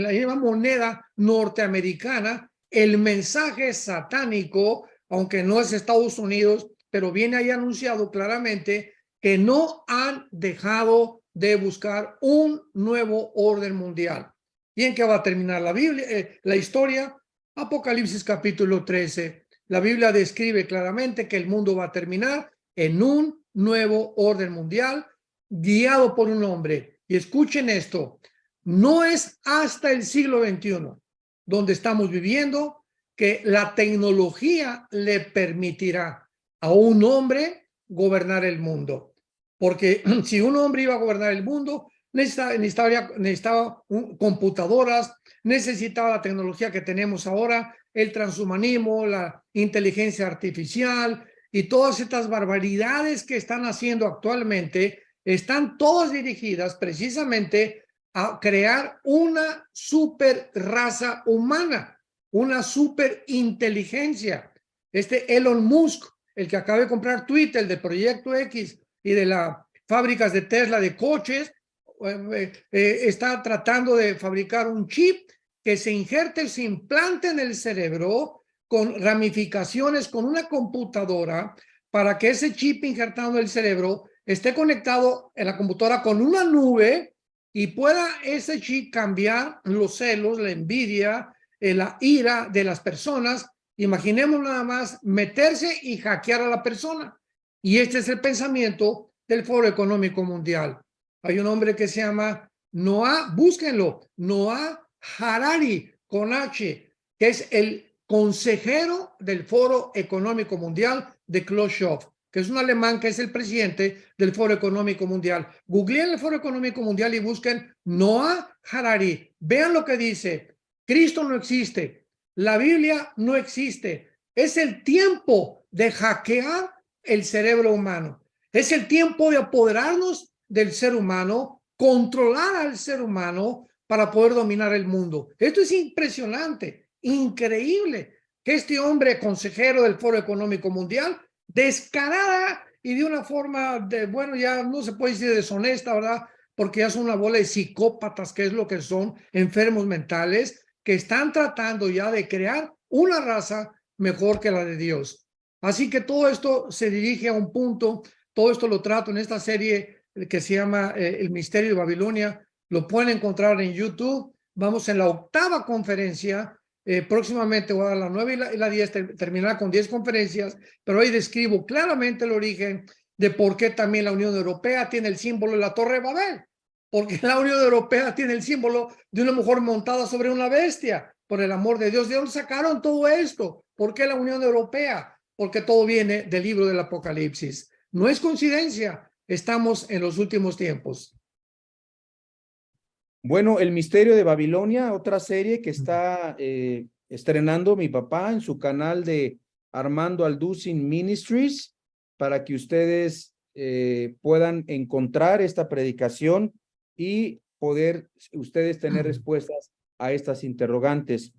la misma moneda norteamericana, el mensaje satánico, aunque no es Estados Unidos, pero viene ahí anunciado claramente que no han dejado de buscar un nuevo orden mundial. ¿Y en qué va a terminar la Biblia, la historia? Apocalipsis capítulo 13. La Biblia describe claramente que el mundo va a terminar en un nuevo orden mundial guiado por un hombre. Y escuchen esto, no es hasta el siglo XXI donde estamos viviendo que la tecnología le permitirá a un hombre gobernar el mundo. Porque si un hombre iba a gobernar el mundo, necesitaba computadoras, necesitaba la tecnología que tenemos ahora, el transhumanismo, la inteligencia artificial y todas estas barbaridades que están haciendo actualmente, están todas dirigidas precisamente a crear una super raza humana, una super inteligencia. Elon Musk, el que acaba de comprar Twitter, el de Proyecto X y de las fábricas de Tesla de coches, está tratando de fabricar un chip que se injerte, se implante en el cerebro con ramificaciones, con una computadora, para que ese chip injertado en el cerebro esté conectado en la computadora con una nube y pueda ese chip cambiar los celos, la envidia, la ira de las personas. Imaginemos nada más meterse y hackear a la persona. Y este es el pensamiento del Foro Económico Mundial. Hay un hombre que se llama Noah, búsquenlo, Noah Harari, con H, que es el consejero del Foro Económico Mundial de Klaus Schwab, que es un alemán que es el presidente del Foro Económico Mundial. Googleen el Foro Económico Mundial y busquen Noah Harari. Vean lo que dice. Cristo no existe. La Biblia no existe. Es el tiempo de hackear el cerebro humano. Es el tiempo de apoderarnos del ser humano, controlar al ser humano para poder dominar el mundo. Esto es impresionante, increíble, que este hombre consejero del Foro Económico Mundial, descarada y de una forma de, bueno, ya no se puede decir deshonesta, ¿verdad? Porque ya son una bola de psicópatas, que es lo que son, enfermos mentales, que están tratando ya de crear una raza mejor que la de Dios. Así que todo esto se dirige a un punto, todo esto lo trato en esta serie que se llama El Misterio de Babilonia. Lo pueden encontrar en YouTube. Vamos en la 8ª conferencia. Próximamente voy a dar la 9 y la 10, terminará con 10 conferencias, pero ahí describo claramente el origen de por qué también la Unión Europea tiene el símbolo de la Torre de Babel. porque la Unión Europea tiene el símbolo de una mujer montada sobre una bestia. Por el amor de Dios, ¿de dónde sacaron todo esto? ¿Por qué la Unión Europea? Porque todo viene del libro del Apocalipsis. No es coincidencia, estamos en los últimos tiempos. Bueno, El Misterio de Babilonia, otra serie que está estrenando mi papá en su canal de Armando Alducin Ministries, para que ustedes puedan encontrar esta predicación y poder ustedes tener respuestas a estas interrogantes.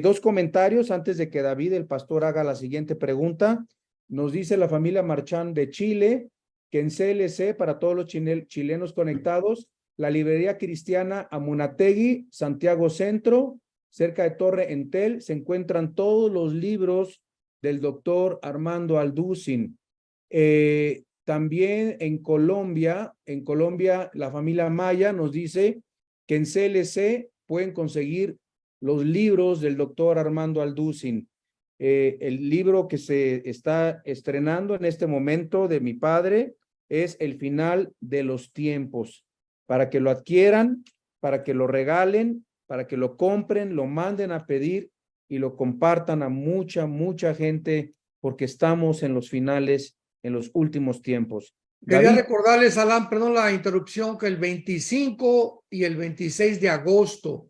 Dos comentarios antes de que David, el pastor, haga la siguiente pregunta. Nos dice la familia Marchán de Chile que en CLC, para todos los chilenos conectados, la librería cristiana Amunategui, Santiago Centro, cerca de Torre Entel, se encuentran todos los libros del doctor Armando Alducin. También en Colombia, la familia Maya nos dice que en CLC pueden conseguir los libros del doctor Armando Alducin. El libro que se está estrenando en este momento de mi padre es El final de los tiempos, para que lo adquieran, para que lo regalen, para que lo compren, lo manden a pedir y lo compartan a mucha gente, porque estamos en los finales, en los últimos tiempos. Quería David. recordarles, Alan, perdón la interrupción, que el 25 y el 26 de agosto,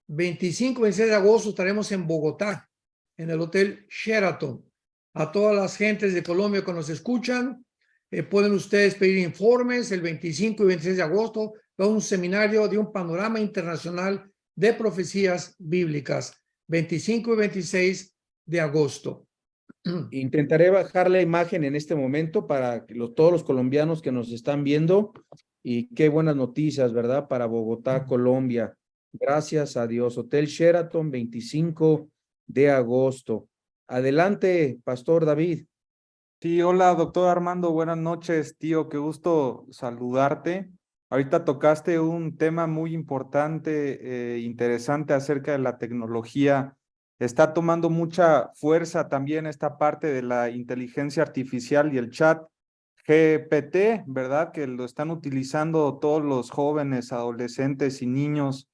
25 y 26 de agosto estaremos en Bogotá, en el Hotel Sheraton. A todas las gentes de Colombia que nos escuchan, pueden ustedes pedir informes el 25 y 26 de agosto. Va a un seminario de un panorama internacional de profecías bíblicas, 25 y 26 de agosto. Intentaré bajar la imagen en este momento para que todos los colombianos que nos están viendo, y qué buenas noticias, ¿verdad? Para Bogotá, Colombia. Gracias a Dios. Hotel Sheraton, 25 de agosto. Adelante, Pastor David. Sí, hola, doctor Armando, buenas noches, tío, qué gusto saludarte. Ahorita tocaste un tema muy importante, interesante acerca de la tecnología. Está tomando mucha fuerza también esta parte de la inteligencia artificial y el chat GPT, ¿verdad? Que lo están utilizando todos los jóvenes, adolescentes y niños.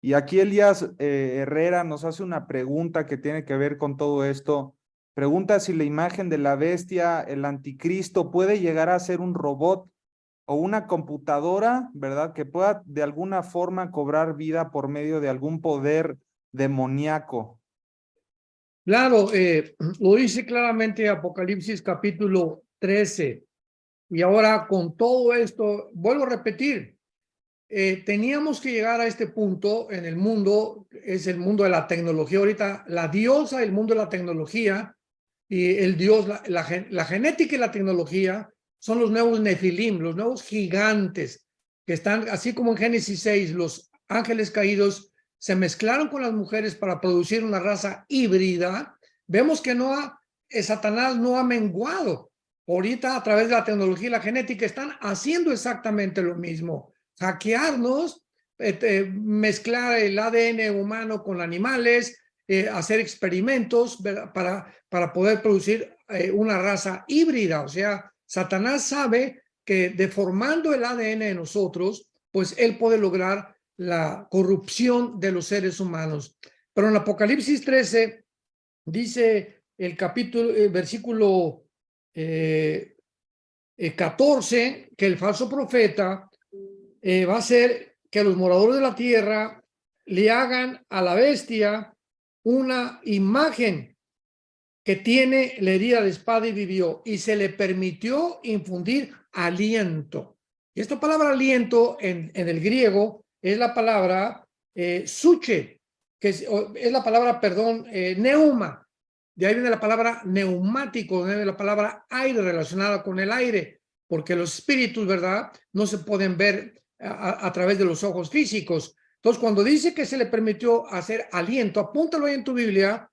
Y aquí Elías Herrera nos hace una pregunta que tiene que ver con todo esto. Pregunta si la imagen de la bestia, el anticristo, puede llegar a ser un robot o una computadora, ¿verdad? Que pueda de alguna forma cobrar vida por medio de algún poder demoníaco. Claro, lo dice claramente Apocalipsis capítulo 13. Y ahora con todo esto, vuelvo a repetir, teníamos que llegar a este punto en el mundo, es el mundo de la tecnología. Ahorita la diosa del mundo de la tecnología y el dios, la genética y la tecnología son los nuevos Nefilim, los nuevos gigantes que están, así como en Génesis 6, los ángeles caídos se mezclaron con las mujeres para producir una raza híbrida. Vemos que Satanás no ha menguado. Ahorita a través de la tecnología y la genética están haciendo exactamente lo mismo. Hackearnos, mezclar el ADN humano con animales, hacer experimentos para poder producir una raza híbrida. O sea, Satanás sabe que deformando el ADN de nosotros, pues él puede lograr la corrupción de los seres humanos. Pero en Apocalipsis 13 dice el capítulo, versículo 14, que el falso profeta va a hacer que los moradores de la tierra le hagan a la bestia una imagen que tiene la herida de espada y vivió, y se le permitió infundir aliento. Y esta palabra aliento en el griego es la palabra suche, que es la palabra, perdón, neuma. De ahí viene la palabra neumático, viene la palabra aire relacionada con el aire, porque los espíritus, ¿verdad?, no se pueden ver a través de los ojos físicos. Entonces, cuando dice que se le permitió hacer aliento, apúntalo ahí en tu Biblia,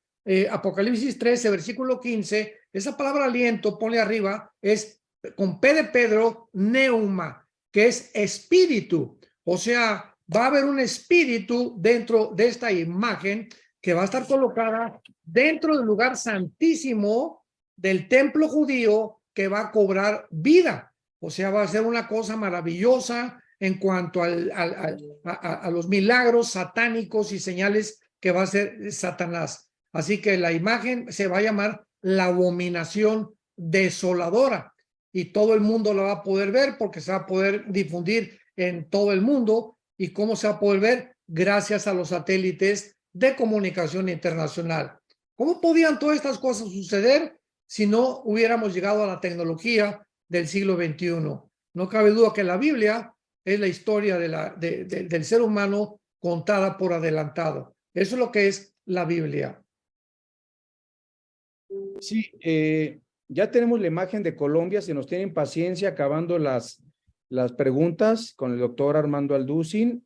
Apocalipsis 13, versículo 15, esa palabra aliento, ponle arriba, es con P de Pedro, neuma, que es espíritu. O sea, va a haber un espíritu dentro de esta imagen que va a estar colocada dentro del lugar santísimo del templo judío, que va a cobrar vida. O sea, va a ser una cosa maravillosa, en cuanto a los milagros satánicos y señales que va a hacer Satanás. Así que la imagen se va a llamar la abominación desoladora y todo el mundo la va a poder ver porque se va a poder difundir en todo el mundo. ¿Y cómo se va a poder ver? Gracias a los satélites de comunicación internacional. ¿Cómo podían todas estas cosas suceder si no hubiéramos llegado a la tecnología del siglo XXI? No cabe duda que la Biblia es la historia del ser humano contada por adelantado. Eso es lo que es la Biblia. Sí, ya tenemos la imagen de Colombia. Si nos tienen paciencia, acabando las preguntas con el doctor Armando Alducin,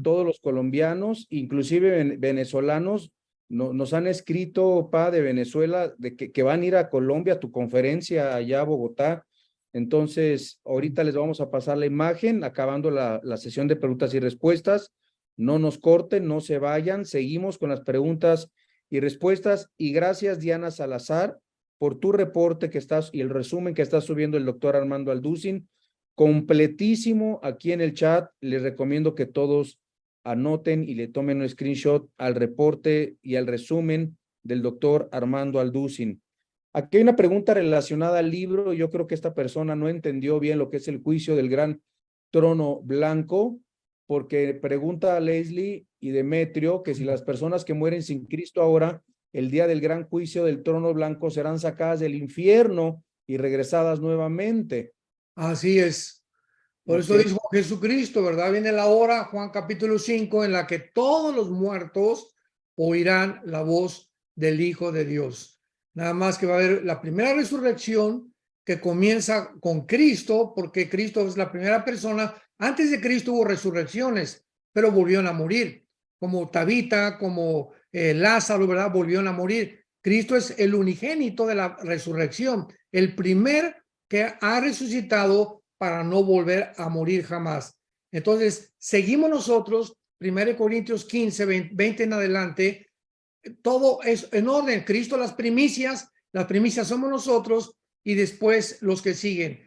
todos los colombianos, inclusive venezolanos, nos han escrito, de Venezuela, de que van a ir a Colombia a tu conferencia allá a Bogotá. Entonces, ahorita les vamos a pasar la imagen, acabando la sesión de preguntas y respuestas. No nos corten, no se vayan, seguimos con las preguntas y respuestas. Y gracias, Diana Salazar, por tu reporte que estás y el resumen que está subiendo el doctor Armando Alducin, completísimo aquí en el chat. Les recomiendo que todos anoten y le tomen un screenshot al reporte y al resumen del doctor Armando Alducin. Aquí hay una pregunta relacionada al libro. Yo creo que esta persona no entendió bien lo que es el juicio del gran trono blanco, porque pregunta a Leslie y Demetrio que si las personas que mueren sin Cristo ahora, el día del gran juicio del trono blanco, serán sacadas del infierno y regresadas nuevamente. Así es. Por eso dijo Jesucristo, ¿verdad? Viene la hora, Juan capítulo 5, en la que todos los muertos oirán la voz del Hijo de Dios. Nada más que va a haber la primera resurrección que comienza con Cristo, porque Cristo es la primera persona. Antes de Cristo hubo resurrecciones, pero volvieron a morir, como Tabita, como Lázaro, ¿verdad? Volvieron a morir. Cristo es el unigénito de la resurrección, el primer que ha resucitado para no volver a morir jamás. Entonces, seguimos nosotros, 1 Corintios 15, 20 en adelante, todo es en orden. Cristo las primicias somos nosotros y después los que siguen.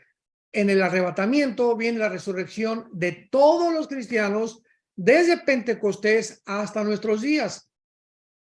En el arrebatamiento viene la resurrección de todos los cristianos desde Pentecostés hasta nuestros días.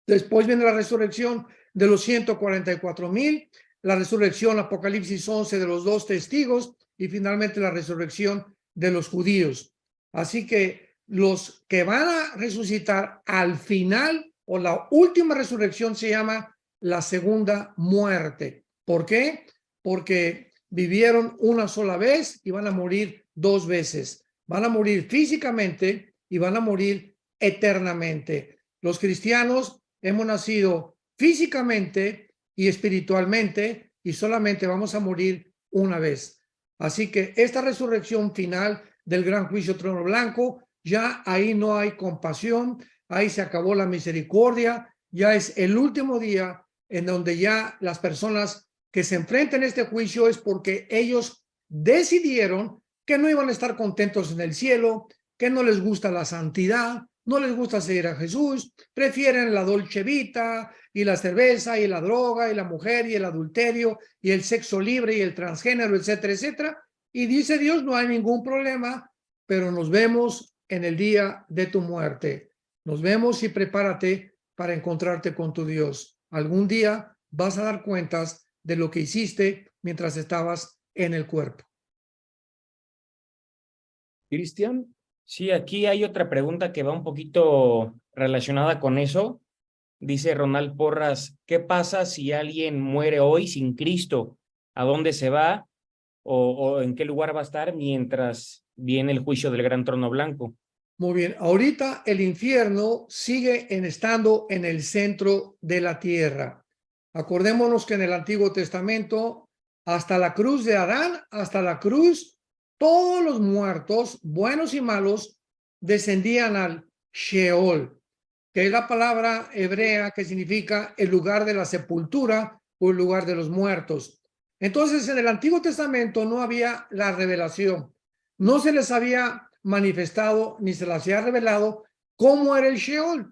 Después viene la resurrección de los 144,000, la resurrección, Apocalipsis 11, de los 2 testigos, y finalmente la resurrección de los judíos. Así que los que van a resucitar al final o la última resurrección se llama la segunda muerte. ¿Por qué? Porque vivieron una sola vez y van a morir 2 veces. Van a morir físicamente y van a morir eternamente. Los cristianos hemos nacido físicamente y espiritualmente y solamente vamos a morir una vez. Así que esta resurrección final del gran juicio trono blanco, ya ahí no hay compasión, ahí se acabó la misericordia, ya es el último día en donde ya las personas que se enfrentan a este juicio es porque ellos decidieron que no iban a estar contentos en el cielo, que no les gusta la santidad, no les gusta seguir a Jesús, prefieren la dolce vita y la cerveza y la droga y la mujer y el adulterio y el sexo libre y el transgénero, etcétera, etcétera. Y dice Dios, no hay ningún problema, pero nos vemos en el día de tu muerte. Nos vemos y prepárate para encontrarte con tu Dios. Algún día vas a dar cuentas de lo que hiciste mientras estabas en el cuerpo. Cristian. Sí, aquí hay otra pregunta que va un poquito relacionada con eso. Dice Ronald Porras, ¿qué pasa si alguien muere hoy sin Cristo? ¿A dónde se va? ¿O en qué lugar va a estar mientras viene el juicio del gran trono blanco? Muy bien, ahorita el infierno sigue estando en el centro de la tierra. Acordémonos que en el Antiguo Testamento, hasta la cruz de Adán, hasta la cruz, todos los muertos, buenos y malos, descendían al Sheol, que es la palabra hebrea que significa el lugar de la sepultura o el lugar de los muertos. Entonces, en el Antiguo Testamento no había la revelación. No se les había manifestado ni se les había revelado cómo era el Sheol.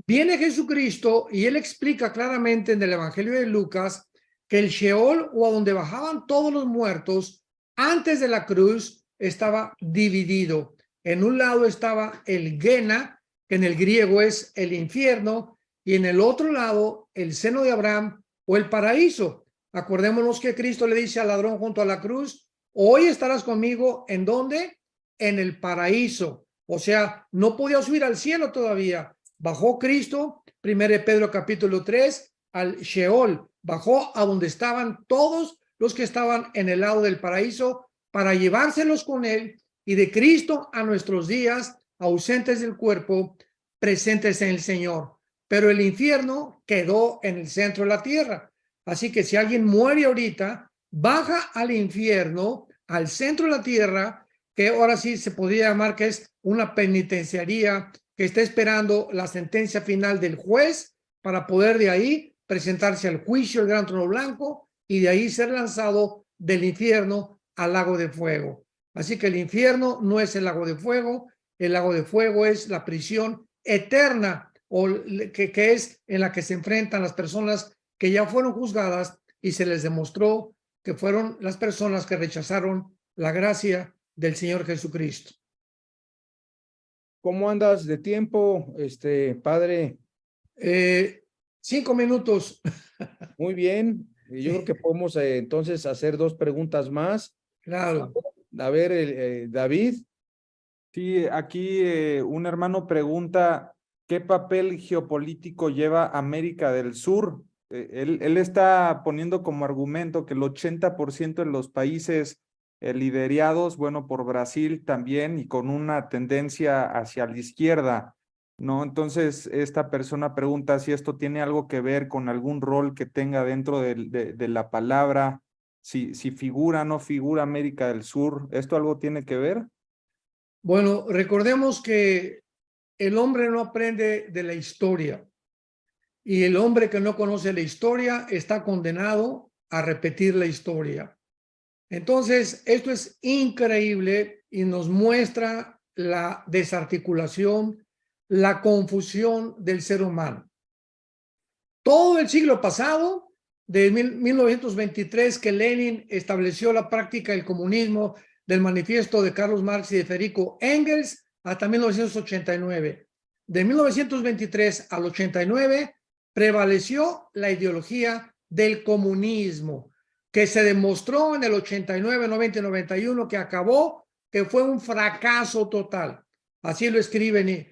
Viene Jesucristo y él explica claramente en el Evangelio de Lucas que el Sheol, o a donde bajaban todos los muertos antes de la cruz, estaba dividido. En un lado estaba el Gena, que en el griego es el infierno, y en el otro lado el seno de Abraham o el paraíso. Acordémonos que Cristo le dice al ladrón junto a la cruz, hoy estarás conmigo, ¿en dónde? En el paraíso. O sea, no podía subir al cielo todavía. Bajó Cristo, 1 Pedro capítulo 3, al Sheol. Bajó a donde estaban todos los que estaban en el lado del paraíso para llevárselos con él, y de Cristo a nuestros días, ausentes del cuerpo, presentes en el Señor. Pero el infierno quedó en el centro de la tierra. Así que si alguien muere ahorita, baja al infierno, al centro de la tierra, que ahora sí se podría llamar que es una penitenciaría que está esperando la sentencia final del juez para poder de ahí presentarse al juicio, el gran trono blanco, y de ahí ser lanzado del infierno al lago de fuego. Así que el infierno no es el lago de fuego es la prisión eterna, o que es en la que se enfrentan las personas que ya fueron juzgadas y se les demostró que fueron las personas que rechazaron la gracia del Señor Jesucristo. ¿Cómo andas de tiempo, padre? 5 minutos. Muy bien. Yo creo que podemos entonces hacer 2 preguntas más. Claro. A ver, David. Sí, aquí un hermano pregunta, ¿qué papel geopolítico lleva América del Sur? Él está poniendo como argumento que el 80% de los países liderados, bueno, por Brasil también, y con una tendencia hacia la izquierda, ¿no? Entonces, esta persona pregunta si esto tiene algo que ver con algún rol que tenga dentro de la palabra, si figura o no figura América del Sur. ¿Esto algo tiene que ver? Bueno, recordemos que el hombre no aprende de la historia, y el hombre que no conoce la historia está condenado a repetir la historia. Entonces, esto es increíble y nos muestra la desarticulación, la confusión del ser humano. Todo el siglo pasado, de 1923, que Lenin estableció la práctica del comunismo, del manifiesto de Carlos Marx y de Federico Engels, hasta 1989. De 1923 al 89 prevaleció la ideología del comunismo, que se demostró en el 89, 90 y 91 que acabó, que fue un fracaso total. Así lo escriben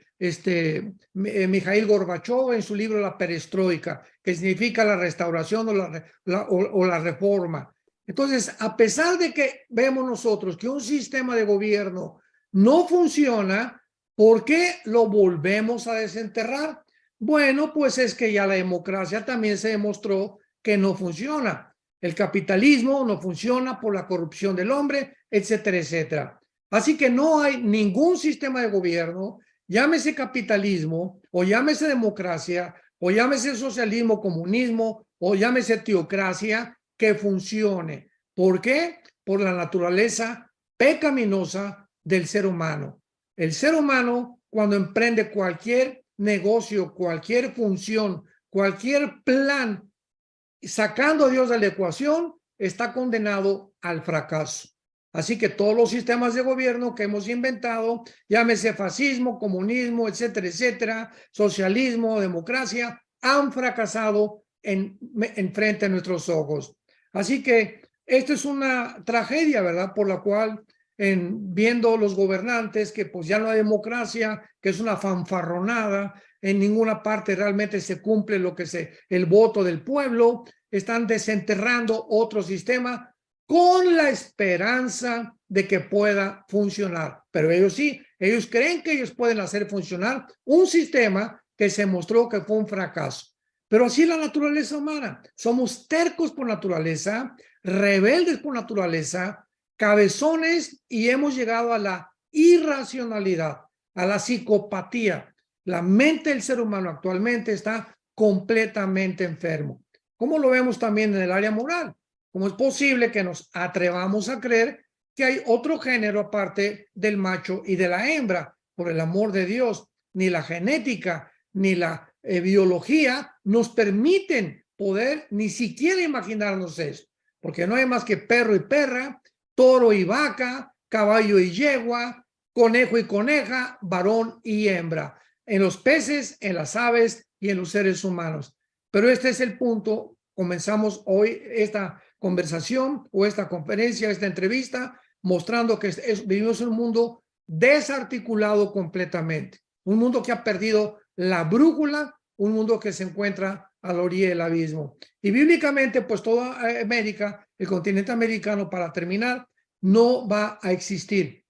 Mikhail Gorbachev en su libro La Perestroika, que significa la restauración o la reforma. Entonces, a pesar de que vemos nosotros que un sistema de gobierno no funciona, ¿por qué lo volvemos a desenterrar? Bueno, pues es que ya la democracia también se demostró que no funciona. El capitalismo no funciona por la corrupción del hombre, etcétera, etcétera. Así que no hay ningún sistema de gobierno, llámese capitalismo, o llámese democracia, o llámese socialismo, comunismo, o llámese teocracia, que funcione. ¿Por qué? Por la naturaleza pecaminosa del ser humano. El ser humano, cuando emprende cualquier negocio, cualquier función, cualquier plan, sacando a Dios de la ecuación, está condenado al fracaso. Así que todos los sistemas de gobierno que hemos inventado, llámese fascismo, comunismo, etcétera, etcétera, socialismo, democracia, han fracasado en frente a nuestros ojos. Así que esto es una tragedia, ¿verdad? Por la cual, viendo los gobernantes que pues ya no hay democracia, que es una fanfarronada, en ninguna parte realmente se cumple lo que el voto del pueblo, están desenterrando otro sistema con la esperanza de que pueda funcionar. Pero ellos sí, ellos creen que ellos pueden hacer funcionar un sistema que se mostró que fue un fracaso. Pero así es la naturaleza humana. Somos tercos por naturaleza, rebeldes por naturaleza, cabezones, y hemos llegado a la irracionalidad, a la psicopatía. La mente del ser humano actualmente está completamente enfermo. Como lo vemos también en el área moral. ¿Cómo es posible que nos atrevamos a creer que hay otro género aparte del macho y de la hembra? Por el amor de Dios, ni la genética, ni la biología nos permiten poder ni siquiera imaginarnos eso, porque no hay más que perro y perra, toro y vaca, caballo y yegua, conejo y coneja, varón y hembra, en los peces, en las aves y en los seres humanos. Pero este es el punto. Comenzamos hoy esta conversación o esta conferencia, esta entrevista, mostrando que vivimos en un mundo desarticulado completamente, un mundo que ha perdido la brújula, un mundo que se encuentra a la orilla del abismo. Y bíblicamente, pues toda América, el continente americano, para terminar, no va a existir,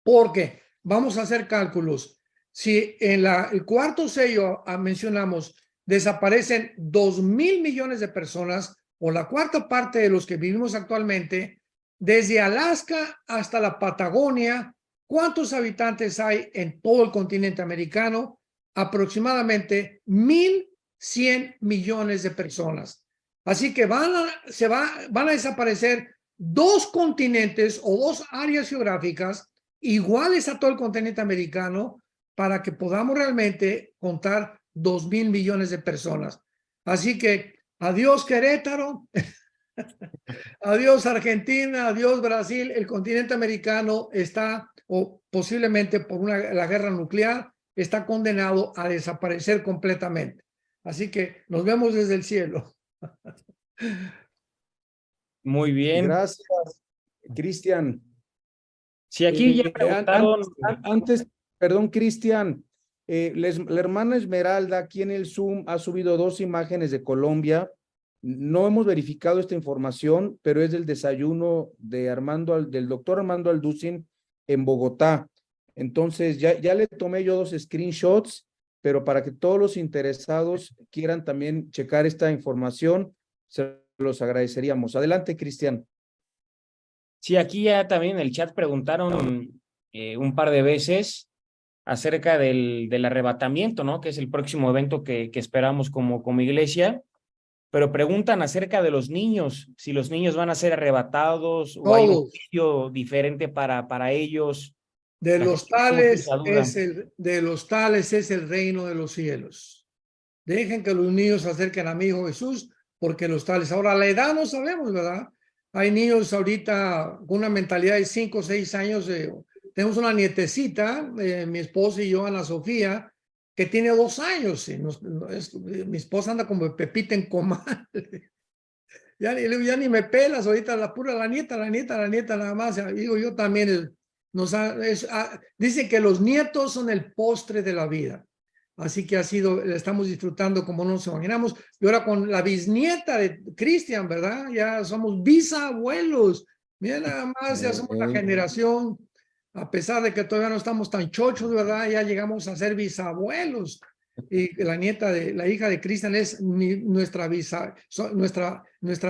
porque vamos a hacer cálculos. Si en el cuarto sello mencionamos desaparecen 2,000 millones de personas, o la cuarta parte de los que vivimos actualmente, desde Alaska hasta la Patagonia, ¿cuántos habitantes hay en todo el continente americano? Aproximadamente 1,100 millones de personas. Así que van a desaparecer 2 continentes o 2 áreas geográficas iguales a todo el continente americano para que podamos realmente contar 2,000 millones de personas. Así que adiós Querétaro, adiós Argentina, adiós Brasil. El continente americano está, o posiblemente por la guerra nuclear, está condenado a desaparecer completamente. Así que nos vemos desde el cielo. Muy bien. Gracias, Cristian. Sí, aquí ya preguntaron. Perdón, Cristian, la hermana Esmeralda aquí en el Zoom ha subido 2 imágenes de Colombia. No hemos verificado esta información, pero es del desayuno de del doctor Armando Alducin en Bogotá. Entonces, ya le tomé yo 2 screenshots, pero para que todos los interesados quieran también checar esta información, se los agradeceríamos. Adelante, Cristian. Sí, aquí ya también en el chat preguntaron un par de veces acerca del arrebatamiento, ¿no? Que es el próximo evento que esperamos como iglesia. Pero preguntan acerca de los niños, si los niños van a ser arrebatados o hay un juicio diferente para ellos. De los tales es el reino de los cielos. Dejen que los niños se acerquen a mi Hijo Jesús, porque los tales. Ahora, la edad no sabemos, ¿verdad? Hay niños ahorita con una mentalidad de 5 o 6 años. Tenemos una nietecita, mi esposa y yo, Ana Sofía, que tiene 2 años. Mi esposa anda como Pepita en comal. Ya ni me pelas ahorita, la nieta nada más. Digo, yo también. Dicen que los nietos son el postre de la vida. Así que estamos disfrutando como no nos imaginamos. Y ahora con la bisnieta de Cristian, ¿verdad? Ya somos bisabuelos. Mira nada más, ya somos la generación, a pesar de que todavía no estamos tan chochos, ¿verdad? Ya llegamos a ser bisabuelos. Y la hija de Cristian es nuestra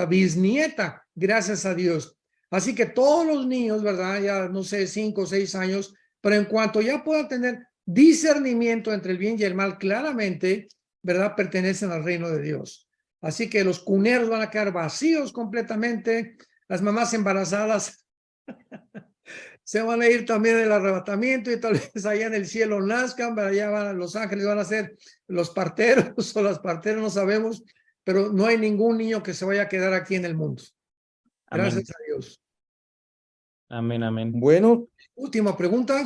bisnieta, gracias a Dios. Así que todos los niños, ¿verdad? Ya no sé, 5 o 6 años, pero en cuanto ya puedan tener discernimiento entre el bien y el mal, claramente, ¿verdad? Pertenecen al reino de Dios. Así que los cuneros van a quedar vacíos completamente. Las mamás embarazadas se van a ir también del arrebatamiento y tal vez allá en el cielo nazcan, pero allá los ángeles van a ser los parteros o las parteras, no sabemos, pero no hay ningún niño que se vaya a quedar aquí en el mundo. Gracias a Dios. Amén, amén. Bueno. Última pregunta.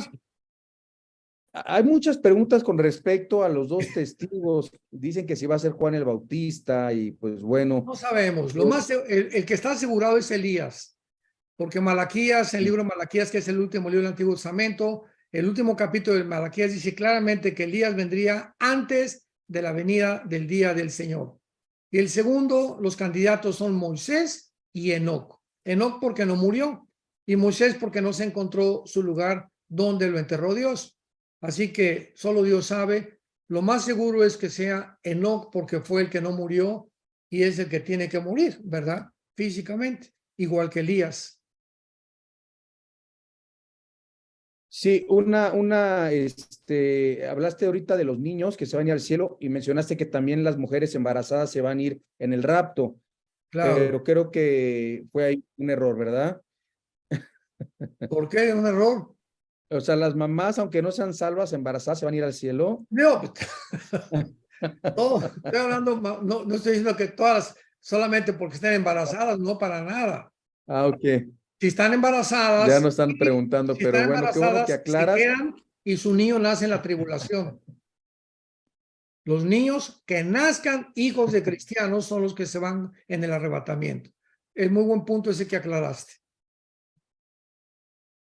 Hay muchas preguntas con respecto a los 2 testigos. Dicen que si va a ser Juan el Bautista y pues bueno. No sabemos. El que está asegurado es Elías, porque Malaquías, el libro de Malaquías, que es el último libro del Antiguo Testamento, el último capítulo de Malaquías dice claramente que Elías vendría antes de la venida del día del Señor. Y el segundo, los candidatos son Moisés y Enoc. Enoc porque no murió y Moisés porque no se encontró su lugar donde lo enterró Dios. Así que solo Dios sabe. Lo más seguro es que sea Enoc porque fue el que no murió y es el que tiene que morir, ¿verdad? Físicamente, igual que Elías. Sí, hablaste ahorita de los niños que se van a ir al cielo y mencionaste que también las mujeres embarazadas se van a ir en el rapto. Claro. Pero creo que fue ahí un error, ¿verdad? ¿Por qué un error? O sea, las mamás, aunque no sean salvas, embarazadas, ¿se van a ir al cielo? No, estoy hablando, no estoy diciendo que todas, solamente porque estén embarazadas, no para nada. Ah, ok. Si están embarazadas, Ya nos están preguntando, si pero están bueno, qué bueno que embarazadas, se aclaras. quedan y su niño nace en la tribulación. Los niños que nazcan hijos de cristianos son los que se van en el arrebatamiento. Es muy buen punto ese que aclaraste.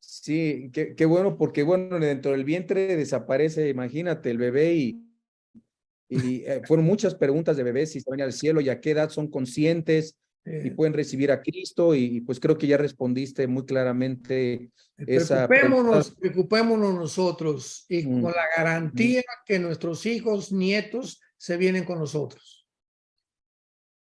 Sí, qué bueno, porque bueno, dentro del vientre desaparece, imagínate, el bebé y fueron muchas preguntas de bebés si se van al cielo y a qué edad son conscientes y pueden recibir a Cristo y pues creo que ya respondiste muy claramente esa pregunta. Preocupémonos nosotros y con la garantía que nuestros hijos, nietos, se vienen con nosotros.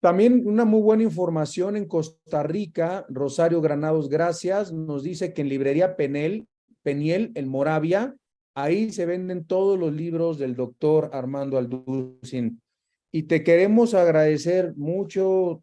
También una muy buena información en Costa Rica, Rosario Granados, gracias, nos dice que en librería Peniel, en Moravia, ahí se venden todos los libros del doctor Armando Alducin. Y te queremos agradecer mucho,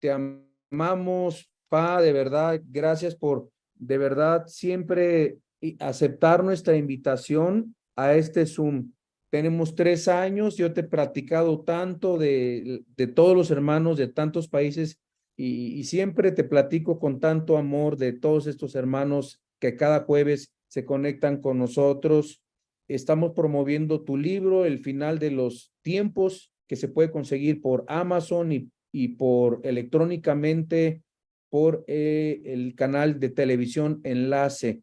te amamos, Pa, de verdad, gracias por, de verdad, siempre aceptar nuestra invitación a este Zoom. Tenemos 3 años, yo te he platicado tanto de todos los hermanos de tantos países y siempre te platico con tanto amor de todos estos hermanos que cada jueves se conectan con nosotros. Estamos promoviendo tu libro, El final de los tiempos, que se puede conseguir por Amazon y por electrónicamente por el canal de televisión Enlace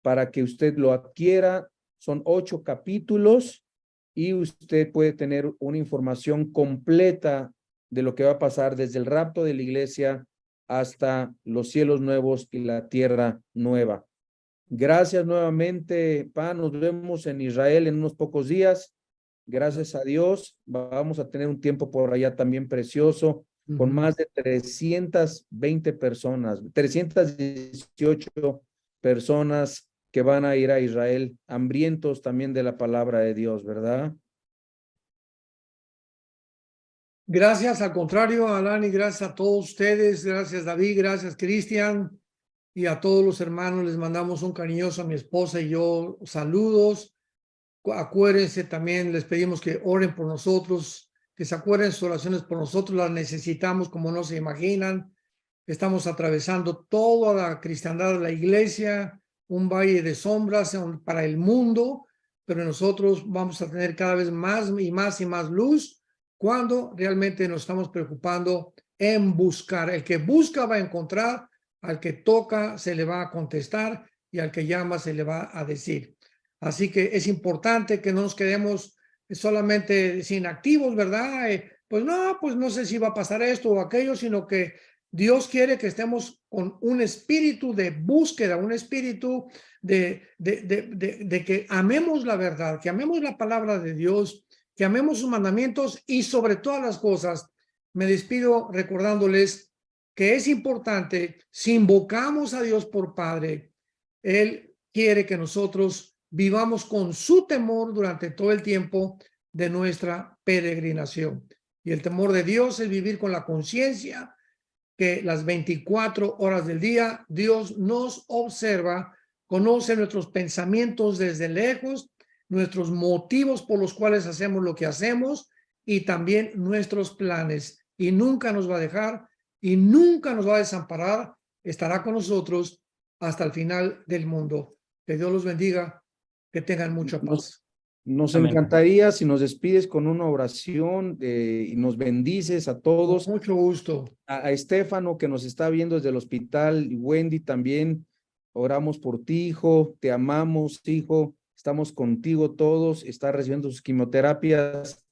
para que usted lo adquiera. Son 8 capítulos y usted puede tener una información completa de lo que va a pasar desde el rapto de la iglesia hasta los cielos nuevos y la tierra nueva. Gracias nuevamente, Pa. Nos vemos en Israel en unos pocos días. Gracias a Dios, vamos a tener un tiempo por allá también precioso, con más de 320 personas, 318 personas que van a ir a Israel, hambrientos también de la palabra de Dios, ¿verdad? Gracias, al contrario, Alan, y gracias a todos ustedes, gracias David, gracias Cristian, y a todos los hermanos les mandamos un cariñoso a mi esposa y yo saludos. Acuérdense también, les pedimos que oren por nosotros, que se acuerden sus oraciones por nosotros, las necesitamos como no se imaginan. Estamos atravesando toda la cristiandad de la iglesia, un valle de sombras para el mundo, pero nosotros vamos a tener cada vez más y más y más luz cuando realmente nos estamos preocupando en buscar. El que busca va a encontrar, al que toca se le va a contestar y al que llama se le va a decir. Así que es importante que no nos quedemos solamente inactivos, ¿verdad? Pues no sé si va a pasar esto o aquello, sino que Dios quiere que estemos con un espíritu de búsqueda, un espíritu de que amemos la verdad, que amemos la palabra de Dios, que amemos sus mandamientos y sobre todas las cosas, me despido recordándoles que es importante, si invocamos a Dios por Padre, Él quiere que nosotros vivamos con su temor durante todo el tiempo de nuestra peregrinación. Y el temor de Dios es vivir con la conciencia que las 24 horas del día Dios nos observa, conoce nuestros pensamientos desde lejos, nuestros motivos por los cuales hacemos lo que hacemos y también nuestros planes. Y nunca nos va a dejar y nunca nos va a desamparar. Estará con nosotros hasta el final del mundo. Que Dios los bendiga, que tengan mucha paz. Nos Amén. encantaría si nos despides con una oración y nos bendices a todos. Con mucho gusto. A Estefano que nos está viendo desde el hospital y Wendy también. Oramos por ti, hijo. Te amamos, hijo. Estamos contigo todos. Está recibiendo sus quimioterapias.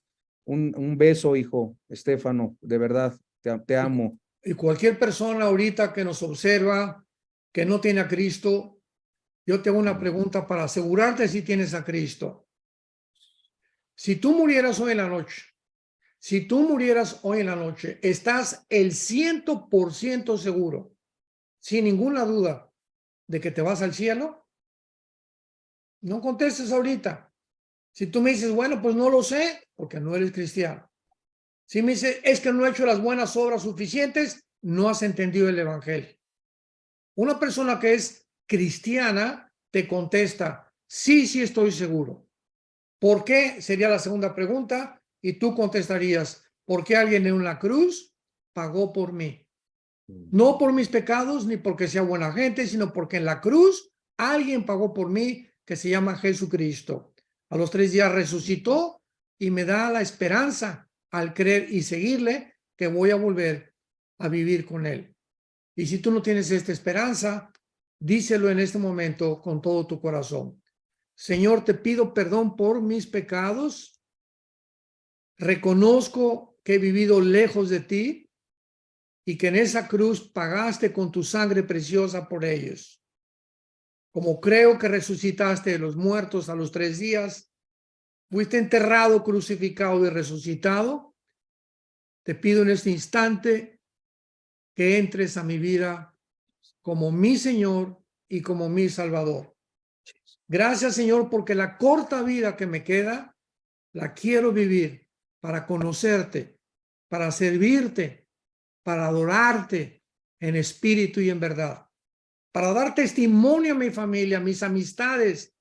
Un beso, hijo, Estefano. De verdad, te amo. Y cualquier persona ahorita que nos observa, que no tiene a Cristo, yo tengo una pregunta para asegurarte si tienes a Cristo. Si tú murieras hoy en la noche, estás el 100% seguro, sin ninguna duda, de que te vas al cielo. No contestes ahorita. Si tú me dices, bueno, pues no lo sé, porque no eres cristiano. Si me dices, es que no he hecho las buenas obras suficientes, no has entendido el evangelio. Una persona que es cristiana te contesta, sí estoy seguro. ¿Por qué? Sería la segunda pregunta. Y tú contestarías, ¿por qué alguien en una cruz pagó por mí? No por mis pecados ni porque sea buena gente, sino porque en la cruz alguien pagó por mí que se llama Jesucristo. A los 3 días resucitó y me da la esperanza al creer y seguirle que voy a volver a vivir con él. Y si tú no tienes esta esperanza, díselo en este momento con todo tu corazón. Señor, te pido perdón por mis pecados. Reconozco que he vivido lejos de ti y que en esa cruz pagaste con tu sangre preciosa por ellos. Como creo que resucitaste de los muertos a los 3 días, fuiste enterrado, crucificado y resucitado, te pido en este instante que entres a mi vida como mi Señor y como mi Salvador. Gracias, Señor, porque la corta vida que me queda, la quiero vivir para conocerte, para servirte, para adorarte en espíritu y en verdad, para dar testimonio a mi familia, a mis amistades,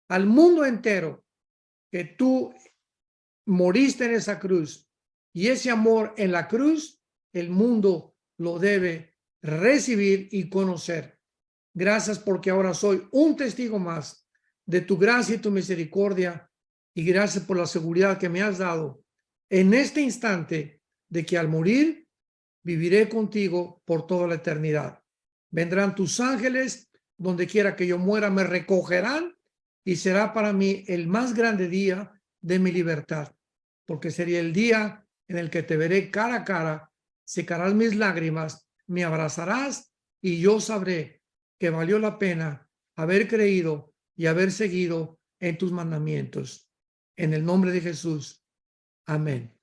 al mundo entero, que tú moriste en esa cruz, y ese amor en la cruz, el mundo lo debe recibir y conocer. Gracias porque ahora soy un testigo más de tu gracia y tu misericordia, y gracias por la seguridad que me has dado en este instante de que al morir viviré contigo por toda la eternidad. Vendrán tus ángeles, donde quiera que yo muera, me recogerán, y será para mí el más grande día de mi libertad, porque sería el día en el que te veré cara a cara, secarás mis lágrimas, me abrazarás, y yo sabré que valió la pena haber creído y haber seguido en tus mandamientos. En el nombre de Jesús. Amén.